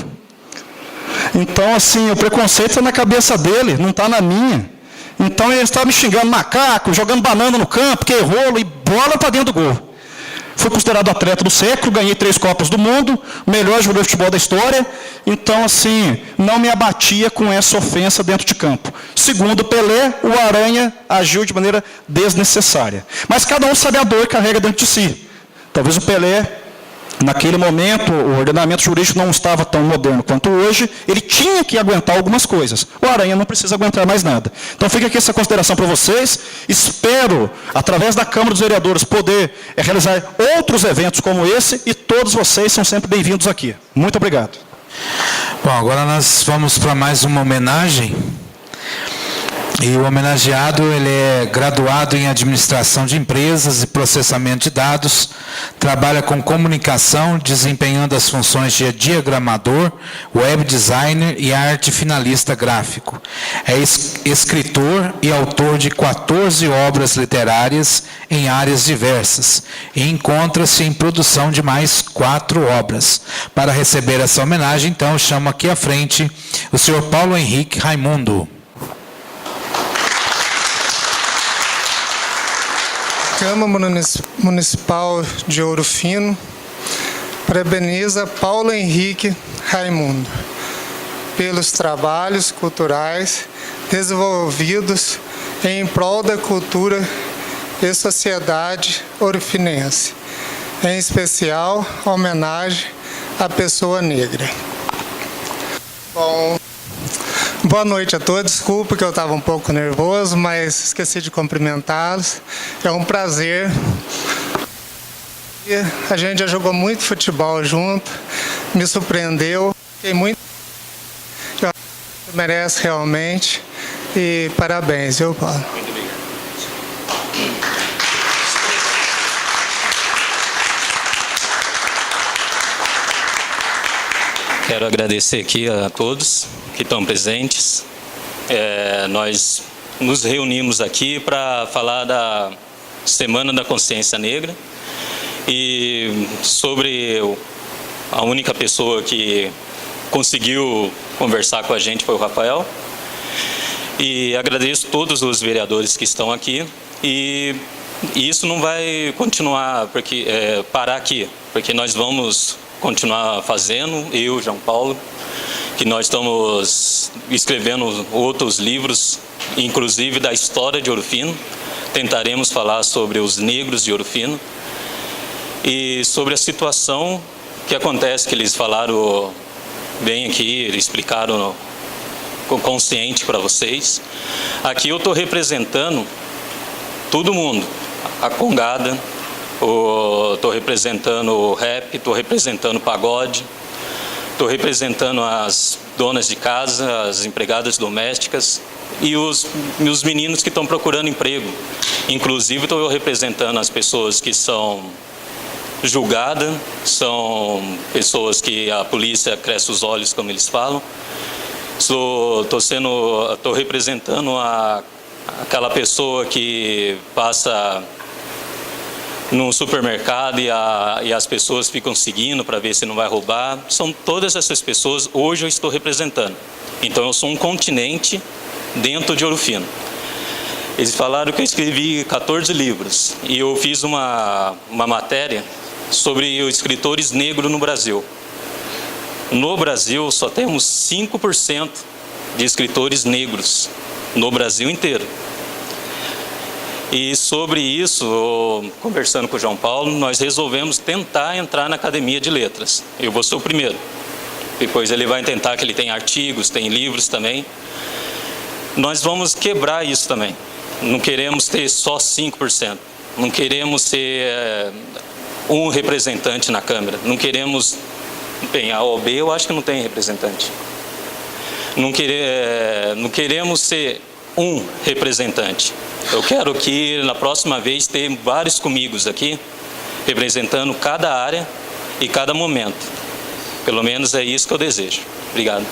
Então, assim, o preconceito está na cabeça dele, não está na minha. Então ele estava me xingando macaco, jogando banana no campo, que rolo, e bola para dentro do gol. Fui considerado atleta do século, ganhei 3 Copas do Mundo, melhor jogador de futebol da história. Então, assim, não me abatia com essa ofensa dentro de campo. Segundo Pelé, o Aranha agiu de maneira desnecessária. Mas cada um sabe a dor que carrega dentro de si. Talvez o Pelé Naquele momento, o ordenamento jurídico não estava tão moderno quanto hoje, ele tinha que aguentar algumas coisas. O Aranha não precisa aguentar mais nada. Então fica aqui essa consideração para vocês. Espero, através da Câmara dos Vereadores, poder realizar outros eventos como esse, e todos vocês são sempre bem-vindos aqui. Muito obrigado. Bom, agora nós vamos para mais uma homenagem. E o homenageado, ele é graduado em administração de empresas e processamento de dados, trabalha com comunicação, desempenhando as funções de diagramador, web designer e arte finalista gráfico. É escritor e autor de 14 obras literárias em áreas diversas e encontra-se em produção de mais 4 obras. Para receber essa homenagem, então, eu chamo aqui à frente o senhor Paulo Henrique Raimundo. Câmara Municipal de Ouro Fino parabeniza Paulo Henrique Raimundo pelos trabalhos culturais desenvolvidos em prol da cultura e sociedade ourofinense, em especial a homenagem à pessoa negra. Boa noite a todos. Desculpa que eu estava um pouco nervoso, mas esqueci de cumprimentá-los. É um prazer. A gente já jogou muito futebol junto, me surpreendeu. Fiquei muito. Merece realmente. E parabéns, viu, Paulo? Muito obrigado. Quero agradecer aqui a todos que estão presentes. Nós nos reunimos aqui para falar da Semana da Consciência Negra e sobre a única pessoa que conseguiu conversar com a gente foi o Rafael. E agradeço todos os vereadores que estão aqui e isso não vai continuar parar aqui, porque nós vamos continuar fazendo, eu, João Paulo, que nós estamos escrevendo outros livros, inclusive da história de Ouro Fino. Tentaremos falar sobre os negros de Ouro Fino e sobre a situação que acontece, que eles falaram bem aqui, eles explicaram consciente para vocês. Aqui eu estou representando todo mundo, a Congada, estou representando o rap, estou representando o pagode, estou representando as donas de casa, as empregadas domésticas e os meninos que estão procurando emprego. Inclusive estou representando as pessoas que são julgadas, são pessoas que a polícia cresce os olhos, como eles falam. Estou representando aquela pessoa que passa no supermercado e as pessoas ficam seguindo para ver se não vai roubar. São todas essas pessoas, hoje eu estou representando. Então eu sou um continente dentro de Ouro Fino. Eles falaram que eu escrevi 14 livros e eu fiz uma matéria sobre os escritores negros no Brasil. No Brasil só temos 5% de escritores negros no Brasil inteiro. E sobre isso, conversando com o João Paulo, nós resolvemos tentar entrar na Academia de Letras. Eu vou ser o primeiro. Depois ele vai tentar, que ele tem artigos, tem livros também. Nós vamos quebrar isso também. Não queremos ter só 5%. Não queremos ser um representante na Câmara. Não queremos... Bem, a OAB eu acho que não tem representante. Não queremos ser um representante. Eu quero que na próxima vez ter vários comigo aqui, representando cada área e cada momento. Pelo menos é isso que eu desejo. Obrigado.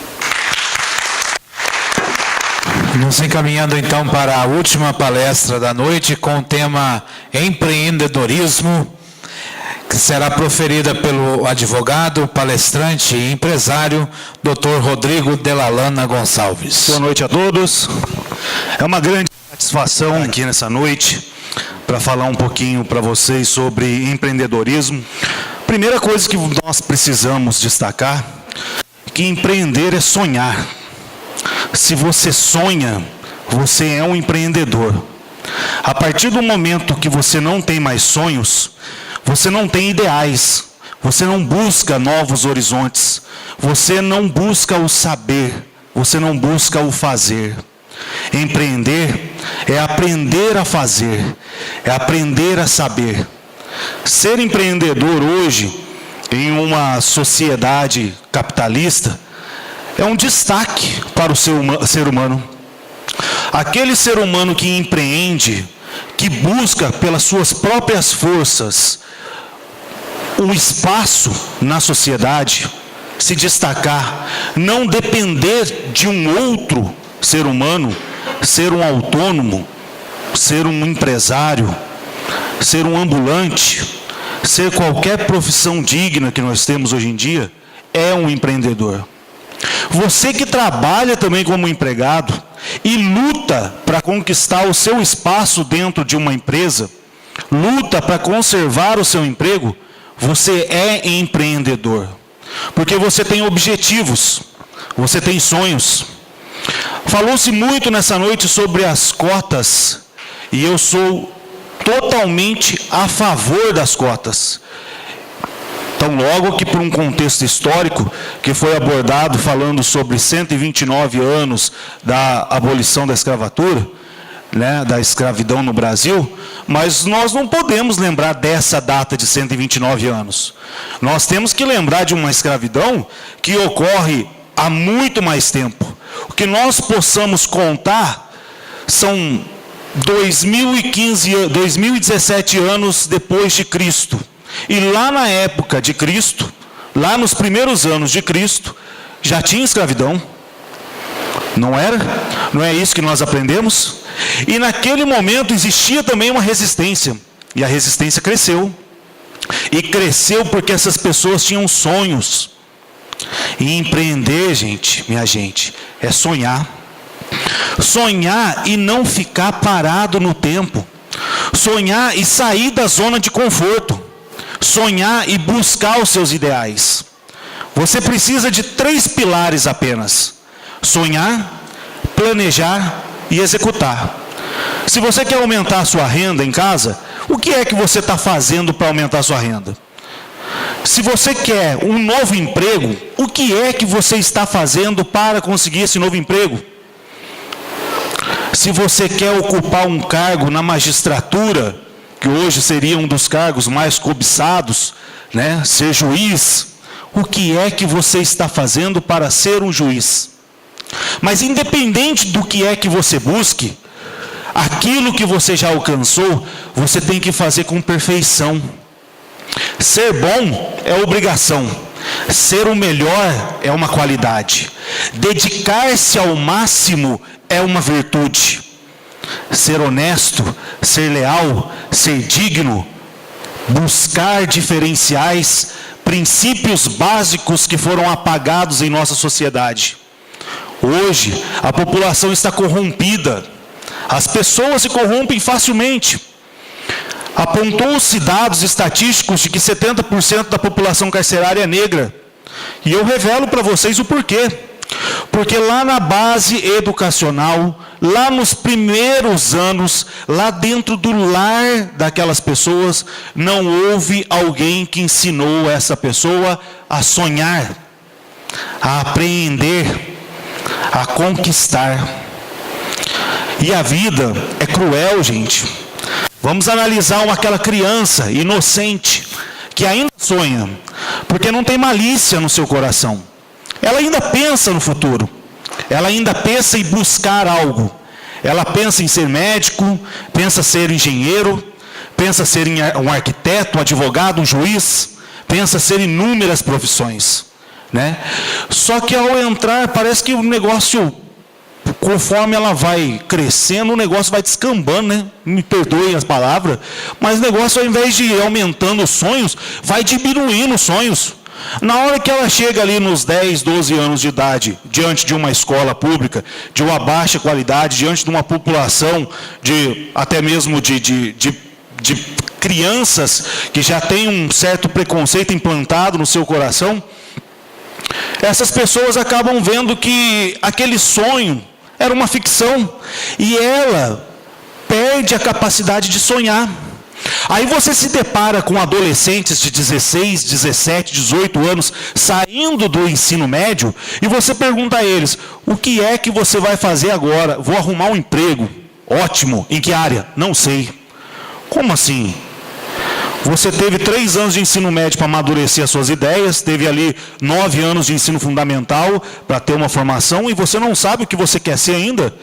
Nos encaminhando então para a última palestra da noite com o tema empreendedorismo, que será proferida pelo advogado, palestrante e empresário, Dr. Rodrigo Delalana Gonçalves. Boa noite a todos. É uma grande satisfação aqui nessa noite para falar um pouquinho para vocês sobre empreendedorismo. Primeira coisa que nós precisamos destacar é que empreender é sonhar. Se você sonha, você é um empreendedor. A partir do momento que você não tem mais sonhos, você não tem ideais, você não busca novos horizontes, você não busca o saber, você não busca o fazer. Empreender é aprender a fazer, é aprender a saber. Ser empreendedor hoje, em uma sociedade capitalista, é um destaque para o ser humano. Aquele ser humano que empreende, que busca pelas suas próprias forças um espaço na sociedade, se destacar, não depender de um outro ser humano, ser um autônomo, ser um empresário, ser um ambulante, ser qualquer profissão digna que nós temos hoje em dia, é um empreendedor. Você que trabalha também como empregado e luta para conquistar o seu espaço dentro de uma empresa, luta para conservar o seu emprego, você é empreendedor. Porque você tem objetivos, você tem sonhos. Falou-se muito nessa noite sobre as cotas, e eu sou totalmente a favor das cotas. Então, logo que por um contexto histórico que foi abordado falando sobre 129 anos da abolição da escravatura, né, da escravidão no Brasil, mas nós não podemos lembrar dessa data de 129 anos. Nós temos que lembrar de uma escravidão que ocorre há muito mais tempo. O que nós possamos contar são 2017 anos depois de Cristo. E lá na época de Cristo, lá nos primeiros anos de Cristo, já tinha escravidão. Não era? Não é isso que nós aprendemos? E naquele momento existia também uma resistência. E a resistência cresceu. E cresceu porque essas pessoas tinham sonhos. E empreender, minha gente, é sonhar. Sonhar e não ficar parado no tempo. Sonhar e sair da zona de conforto. Sonhar e buscar os seus ideais. Você precisa de 3 pilares apenas: sonhar, planejar e executar. Se você quer aumentar a sua renda em casa, o que é que você está fazendo para aumentar a sua renda? Se você quer um novo emprego, o que é que você está fazendo para conseguir esse novo emprego? Se você quer ocupar um cargo na magistratura, que hoje seria um dos cargos mais cobiçados, né, ser juiz, o que é que você está fazendo para ser um juiz? Mas independente do que é que você busque, aquilo que você já alcançou, você tem que fazer com perfeição. Ser bom é obrigação. Ser o melhor é uma qualidade. Dedicar-se ao máximo é uma virtude. Ser honesto, ser leal, ser digno, buscar diferenciais, princípios básicos que foram apagados em nossa sociedade. Hoje, a população está corrompida. As pessoas se corrompem facilmente. Apontou-se dados estatísticos de que 70% da população carcerária é negra. E eu revelo para vocês o porquê. Porque lá na base educacional, lá nos primeiros anos, lá dentro do lar daquelas pessoas, não houve alguém que ensinou essa pessoa a sonhar, a apreender, a conquistar. E a vida é cruel, gente. Vamos analisar aquela criança inocente que ainda sonha, porque não tem malícia no seu coração. Ela ainda pensa no futuro. Ela ainda pensa em buscar algo. Ela pensa em ser médico, pensa ser engenheiro, pensa ser um arquiteto, um advogado, um juiz, pensa ser inúmeras profissões, né? Só que ao entrar, parece que o negócio, conforme ela vai crescendo, o negócio vai descambando, né? Me perdoem as palavras, mas o negócio, ao invés de ir aumentando os sonhos, vai diminuindo os sonhos. Na hora que ela chega ali nos 10, 12 anos de idade, diante de uma escola pública, de uma baixa qualidade, diante de uma população, até mesmo de crianças que já têm um certo preconceito implantado no seu coração, essas pessoas acabam vendo que aquele sonho era uma ficção, e ela perde a capacidade de sonhar. Aí você se depara com adolescentes de 16, 17, 18 anos saindo do ensino médio e você pergunta a eles: o que é que você vai fazer agora? Vou arrumar um emprego. Ótimo. Em que área? Não sei. Como assim? Você teve 3 anos de ensino médio para amadurecer as suas ideias, teve ali 9 anos de ensino fundamental para ter uma formação e você não sabe o que você quer ser ainda?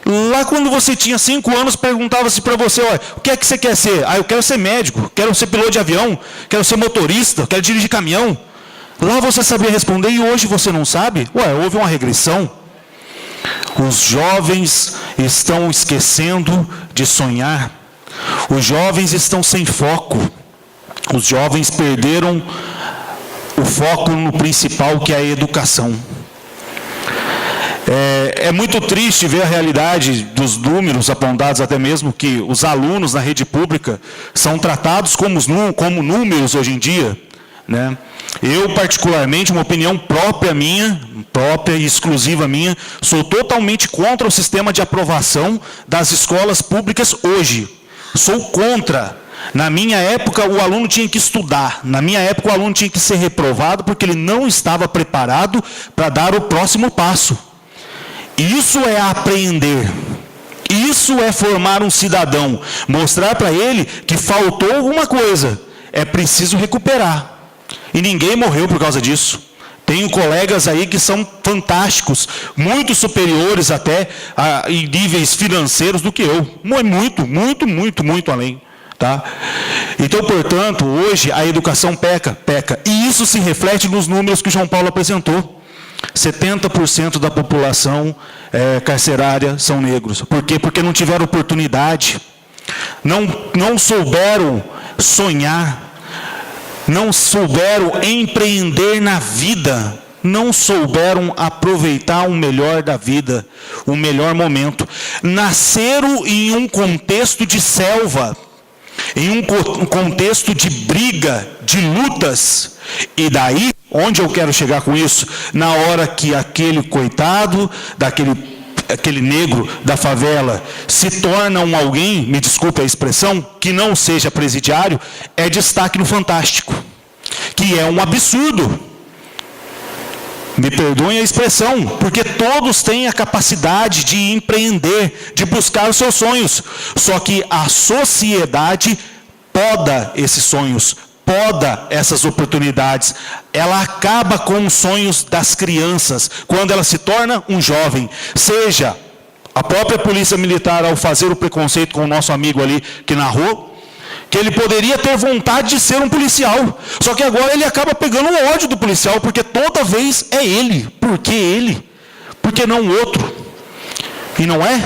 Lá quando você tinha 5 anos, perguntava-se para você: olha, o que é que você quer ser? Ah, eu quero ser médico, quero ser piloto de avião, quero ser motorista, quero dirigir caminhão. Lá você sabia responder e hoje você não sabe? Ué, houve uma regressão. Os jovens estão esquecendo de sonhar. Os jovens estão sem foco. Os jovens perderam o foco no principal, que é a educação. É muito triste ver a realidade dos números apontados, até mesmo que os alunos na rede pública são tratados como números hoje em dia, né? Eu, particularmente, uma opinião própria e exclusiva minha, sou totalmente contra o sistema de aprovação das escolas públicas hoje. Sou contra. Na minha época, o aluno tinha que estudar. Na minha época, o aluno tinha que ser reprovado porque ele não estava preparado para dar o próximo passo. Isso é aprender. Isso é formar um cidadão. Mostrar para ele que faltou alguma coisa. É preciso recuperar. E ninguém morreu por causa disso. Tenho colegas aí que são fantásticos, muito superiores até em níveis financeiros do que eu. Muito além. Tá? Então, portanto, hoje a educação peca. E isso se reflete nos números que o João Paulo apresentou. 70% da população carcerária são negros. Por quê? Porque não tiveram oportunidade. Não souberam sonhar. Não souberam empreender na vida. Não souberam aproveitar o melhor da vida, o melhor momento. Nasceram em um contexto de selva, em um contexto de briga, de lutas. E daí, onde eu quero chegar com isso? Na hora que aquele coitado, aquele negro da favela se torna um alguém, me desculpe a expressão, que não seja presidiário, é destaque no Fantástico, que é um absurdo. Me perdoem a expressão, porque todos têm a capacidade de empreender, de buscar os seus sonhos. Só que a sociedade poda esses sonhos, poda essas oportunidades. Ela acaba com os sonhos das crianças, quando ela se torna um jovem. Seja a própria polícia militar, ao fazer o preconceito com o nosso amigo ali que narrou, que ele poderia ter vontade de ser um policial. Só que agora ele acaba pegando o ódio do policial, porque toda vez é ele. Por que ele? Por que não o outro? E não é?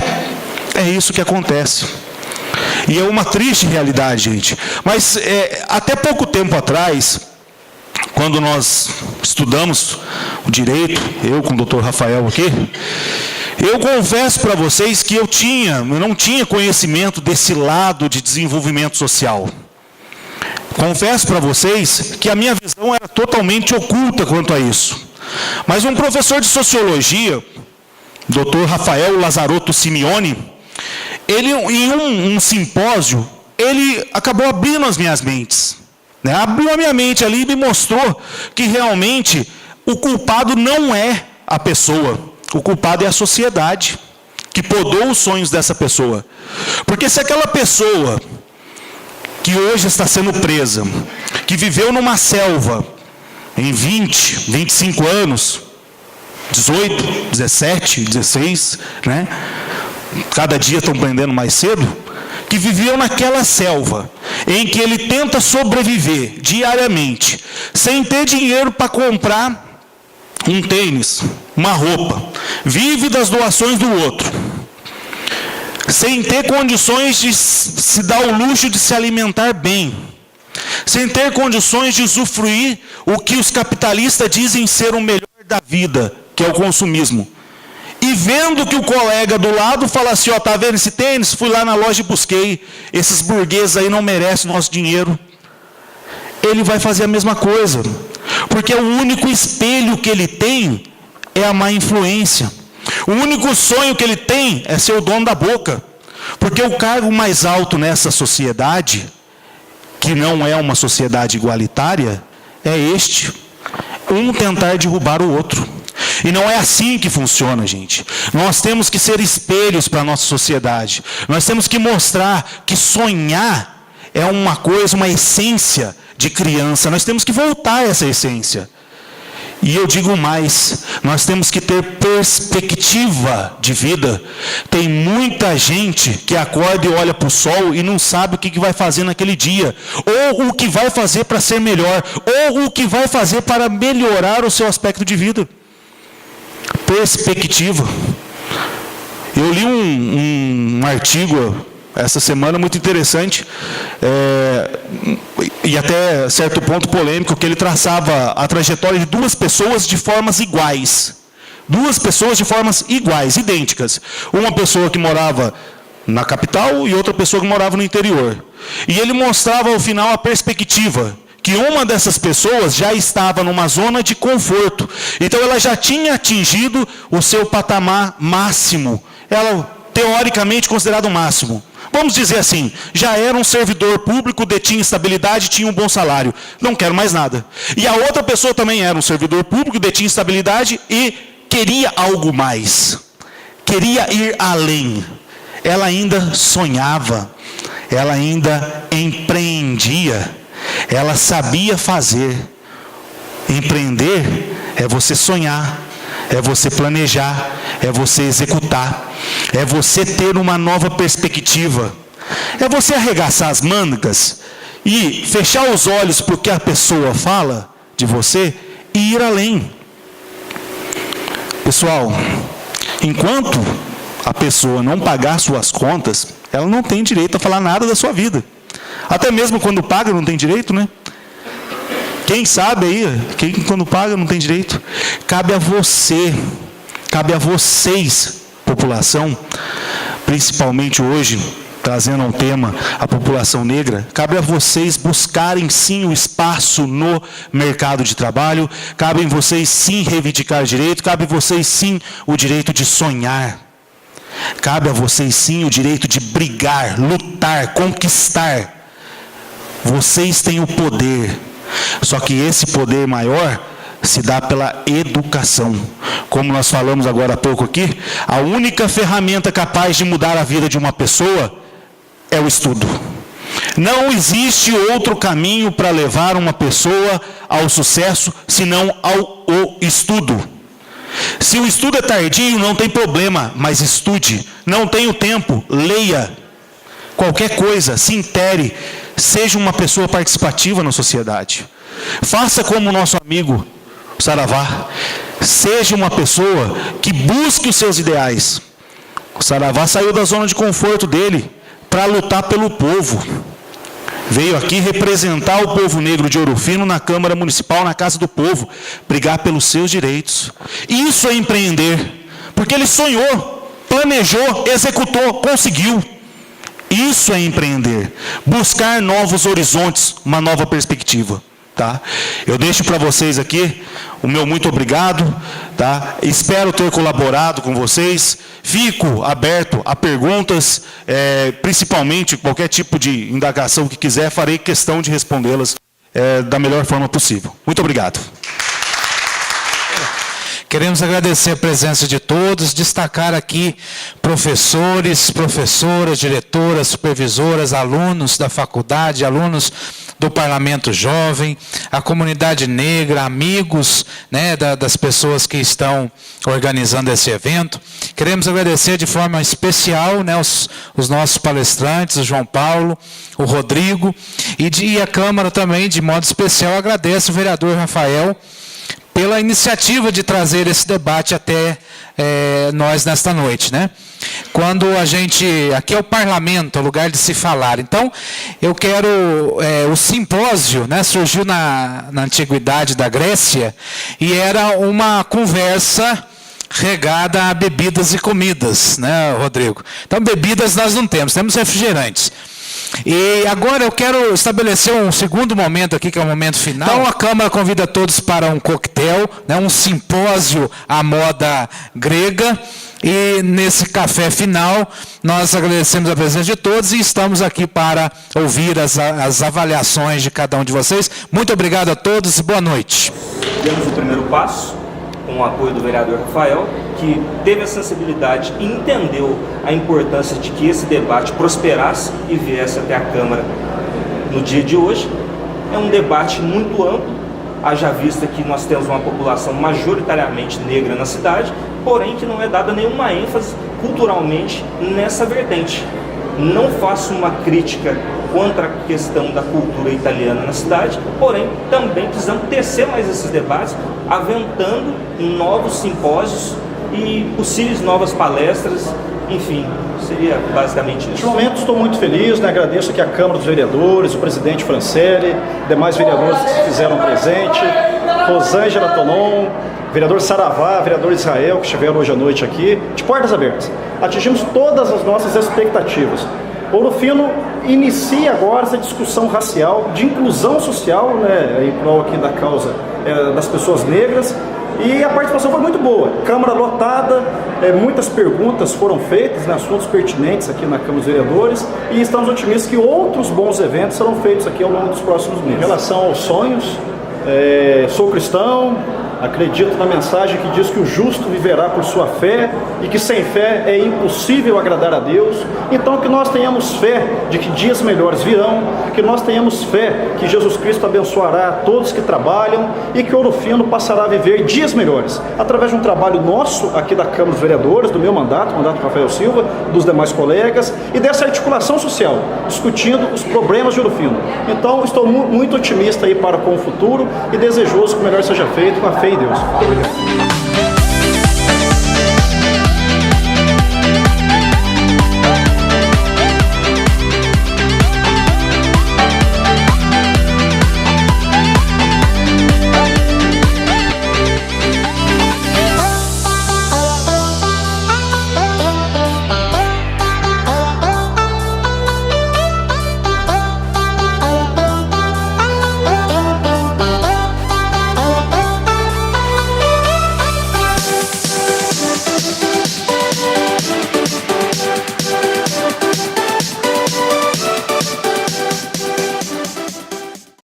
É isso que acontece. E é uma triste realidade, gente. Mas até pouco tempo atrás, quando nós estudamos o direito, eu com o doutor Rafael aqui, eu confesso para vocês que eu não tinha conhecimento desse lado de desenvolvimento social. Confesso para vocês que a minha visão era totalmente oculta quanto a isso. Mas um professor de sociologia, doutor Rafael Lazarotto Simeone, ele, em um simpósio, ele acabou abrindo as minhas mentes. Né? Abriu a minha mente ali e me mostrou que realmente o culpado não é a pessoa. O culpado é a sociedade, que podou os sonhos dessa pessoa. Porque se aquela pessoa que hoje está sendo presa, que viveu numa selva em 20, 25 anos, 18, 17, 16, né? Cada dia estão prendendo mais cedo, que viveu naquela selva, em que ele tenta sobreviver diariamente, sem ter dinheiro para comprar um tênis, uma roupa, vive das doações do outro, sem ter condições de se dar o luxo de se alimentar bem, sem ter condições de usufruir o que os capitalistas dizem ser o melhor da vida, que é o consumismo. E vendo que o colega do lado fala assim: ó, tá vendo esse tênis? Fui lá na loja e busquei, esses burgueses aí não merecem o nosso dinheiro. Ele vai fazer a mesma coisa, porque o único espelho que ele tem é a má influência. O único sonho que ele tem é ser o dono da boca, porque o cargo mais alto nessa sociedade que não é uma sociedade igualitária é este: um tentar derrubar o outro. E não é assim que funciona, gente. Nós temos que ser espelhos para a nossa sociedade. Nós temos que mostrar que sonhar é uma coisa, uma essência de criança. Nós temos que voltar a essa essência. E eu digo mais, nós temos que ter perspectiva de vida. Tem muita gente que acorda e olha para o sol e não sabe o que vai fazer naquele dia, ou o que vai fazer para ser melhor, ou o que vai fazer para melhorar o seu aspecto de vida. Perspectiva. Eu li um artigo essa semana muito interessante, e até certo ponto polêmico, que ele traçava a trajetória de duas pessoas de formas iguais. Duas pessoas de formas iguais, idênticas. Uma pessoa que morava na capital e outra pessoa que morava no interior. E ele mostrava ao final a perspectiva, que uma dessas pessoas já estava numa zona de conforto. Então ela já tinha atingido o seu patamar máximo. Ela, teoricamente, considerado o máximo. Vamos dizer assim, já era um servidor público, detinha estabilidade, tinha um bom salário. Não quero mais nada. E a outra pessoa também era um servidor público, detinha estabilidade e queria algo mais. Queria ir além. Ela ainda sonhava. Ela ainda empreendia. Ela sabia fazer. Empreender é você sonhar, é você planejar, é você executar, é você ter uma nova perspectiva, é você arregaçar as mangas e fechar os olhos para o que a pessoa fala de você e ir além. Pessoal, enquanto a pessoa não pagar suas contas, ela não tem direito a falar nada da sua vida. Até mesmo quando paga não tem direito, né? Quem sabe aí, quem quando paga não tem direito. Cabe a você, cabe a vocês, população, principalmente hoje, trazendo um tema, a população negra, cabe a vocês buscarem sim o espaço no mercado de trabalho, cabe a vocês sim reivindicar direito, cabe a vocês sim o direito de sonhar, cabe a vocês sim o direito de brigar, lutar, conquistar. Vocês têm o poder. Só que esse poder maior se dá pela educação. Como nós falamos agora há pouco aqui, a única ferramenta capaz de mudar a vida de uma pessoa é o estudo. Não existe outro caminho para levar uma pessoa ao sucesso senão ao estudo. Se o estudo é tardio, não tem problema, mas estude. Não tem o tempo, leia. Qualquer coisa, se intere. Seja uma pessoa participativa na sociedade. Faça como o nosso amigo Saravá. Seja uma pessoa que busque os seus ideais. O Saravá saiu da zona de conforto dele para lutar pelo povo. Veio aqui representar o povo negro de Ouro Fino na Câmara Municipal, na Casa do Povo, brigar pelos seus direitos. Isso é empreender, porque ele sonhou, planejou, executou, conseguiu. Isso é empreender, buscar novos horizontes, uma nova perspectiva, tá? Eu deixo para vocês aqui o meu muito obrigado, tá? Espero ter colaborado com vocês, fico aberto a perguntas, principalmente qualquer tipo de indagação que quiser, farei questão de respondê-las da melhor forma possível. Muito obrigado. Queremos agradecer a presença de todos, destacar aqui professores, professoras, diretoras, supervisoras, alunos da faculdade, alunos do Parlamento Jovem, a comunidade negra, amigos, né, das pessoas que estão organizando esse evento. Queremos agradecer de forma especial, né, os nossos palestrantes, o João Paulo, o Rodrigo, e a Câmara também, de modo especial, agradece o vereador Rafael pela iniciativa de trazer esse debate até nós nesta noite, né? Quando a gente... Aqui é o parlamento, é o lugar de se falar. Então, eu quero... o simpósio, né, surgiu na antiguidade da Grécia e era uma conversa regada a bebidas e comidas, né, Rodrigo? Então, bebidas nós não temos, temos refrigerantes. E agora eu quero estabelecer um segundo momento aqui, que é o momento final. Então a Câmara convida todos para um coquetel, né, um simpósio à moda grega, E nesse café final, nós agradecemos a presença de todos e estamos aqui para ouvir as avaliações de cada um de vocês. Muito obrigado a todos e boa noite. Demos o primeiro passo, com o apoio do vereador Rafael, que teve a sensibilidade e entendeu a importância de que esse debate prosperasse e viesse até a Câmara no dia de hoje. É um debate muito amplo, haja vista que nós temos uma população majoritariamente negra na cidade, porém que não é dada nenhuma ênfase culturalmente nessa vertente. Não faço uma crítica contra a questão da cultura italiana na cidade, porém também precisamos tecer mais esses debates, aventando novos simpósios e possíveis novas palestras, enfim, seria basicamente isso. Neste momento estou muito feliz, agradeço aqui a Câmara dos Vereadores, o presidente Francelli, demais vereadores que se fizeram presente, Rosângela Tonon, vereador Saravá, vereador Israel, que estiveram hoje à noite aqui, de portas abertas. Atingimos todas as nossas expectativas. Ouro Fino inicia agora essa discussão racial, de inclusão social, em prol aqui da causa das pessoas negras, e a participação foi muito boa. Câmara lotada, muitas perguntas foram feitas, assuntos pertinentes aqui na Câmara dos Vereadores, e estamos otimistas que outros bons eventos serão feitos aqui ao longo dos próximos meses. Em relação aos sonhos, sou cristão, acredito na mensagem que diz que o justo viverá por sua fé e que sem fé é impossível agradar a Deus. Então que nós tenhamos fé de que dias melhores virão, que nós tenhamos fé que Jesus Cristo abençoará todos que trabalham e que Ouro Fino passará a viver dias melhores, através de um trabalho nosso aqui da Câmara dos Vereadores, do meu mandato, o mandato do Rafael Silva, dos demais colegas, e dessa articulação social, discutindo os problemas de Ouro Fino. Então estou muito otimista aí para com o futuro e desejoso que o melhor seja feito com a fé em Deus.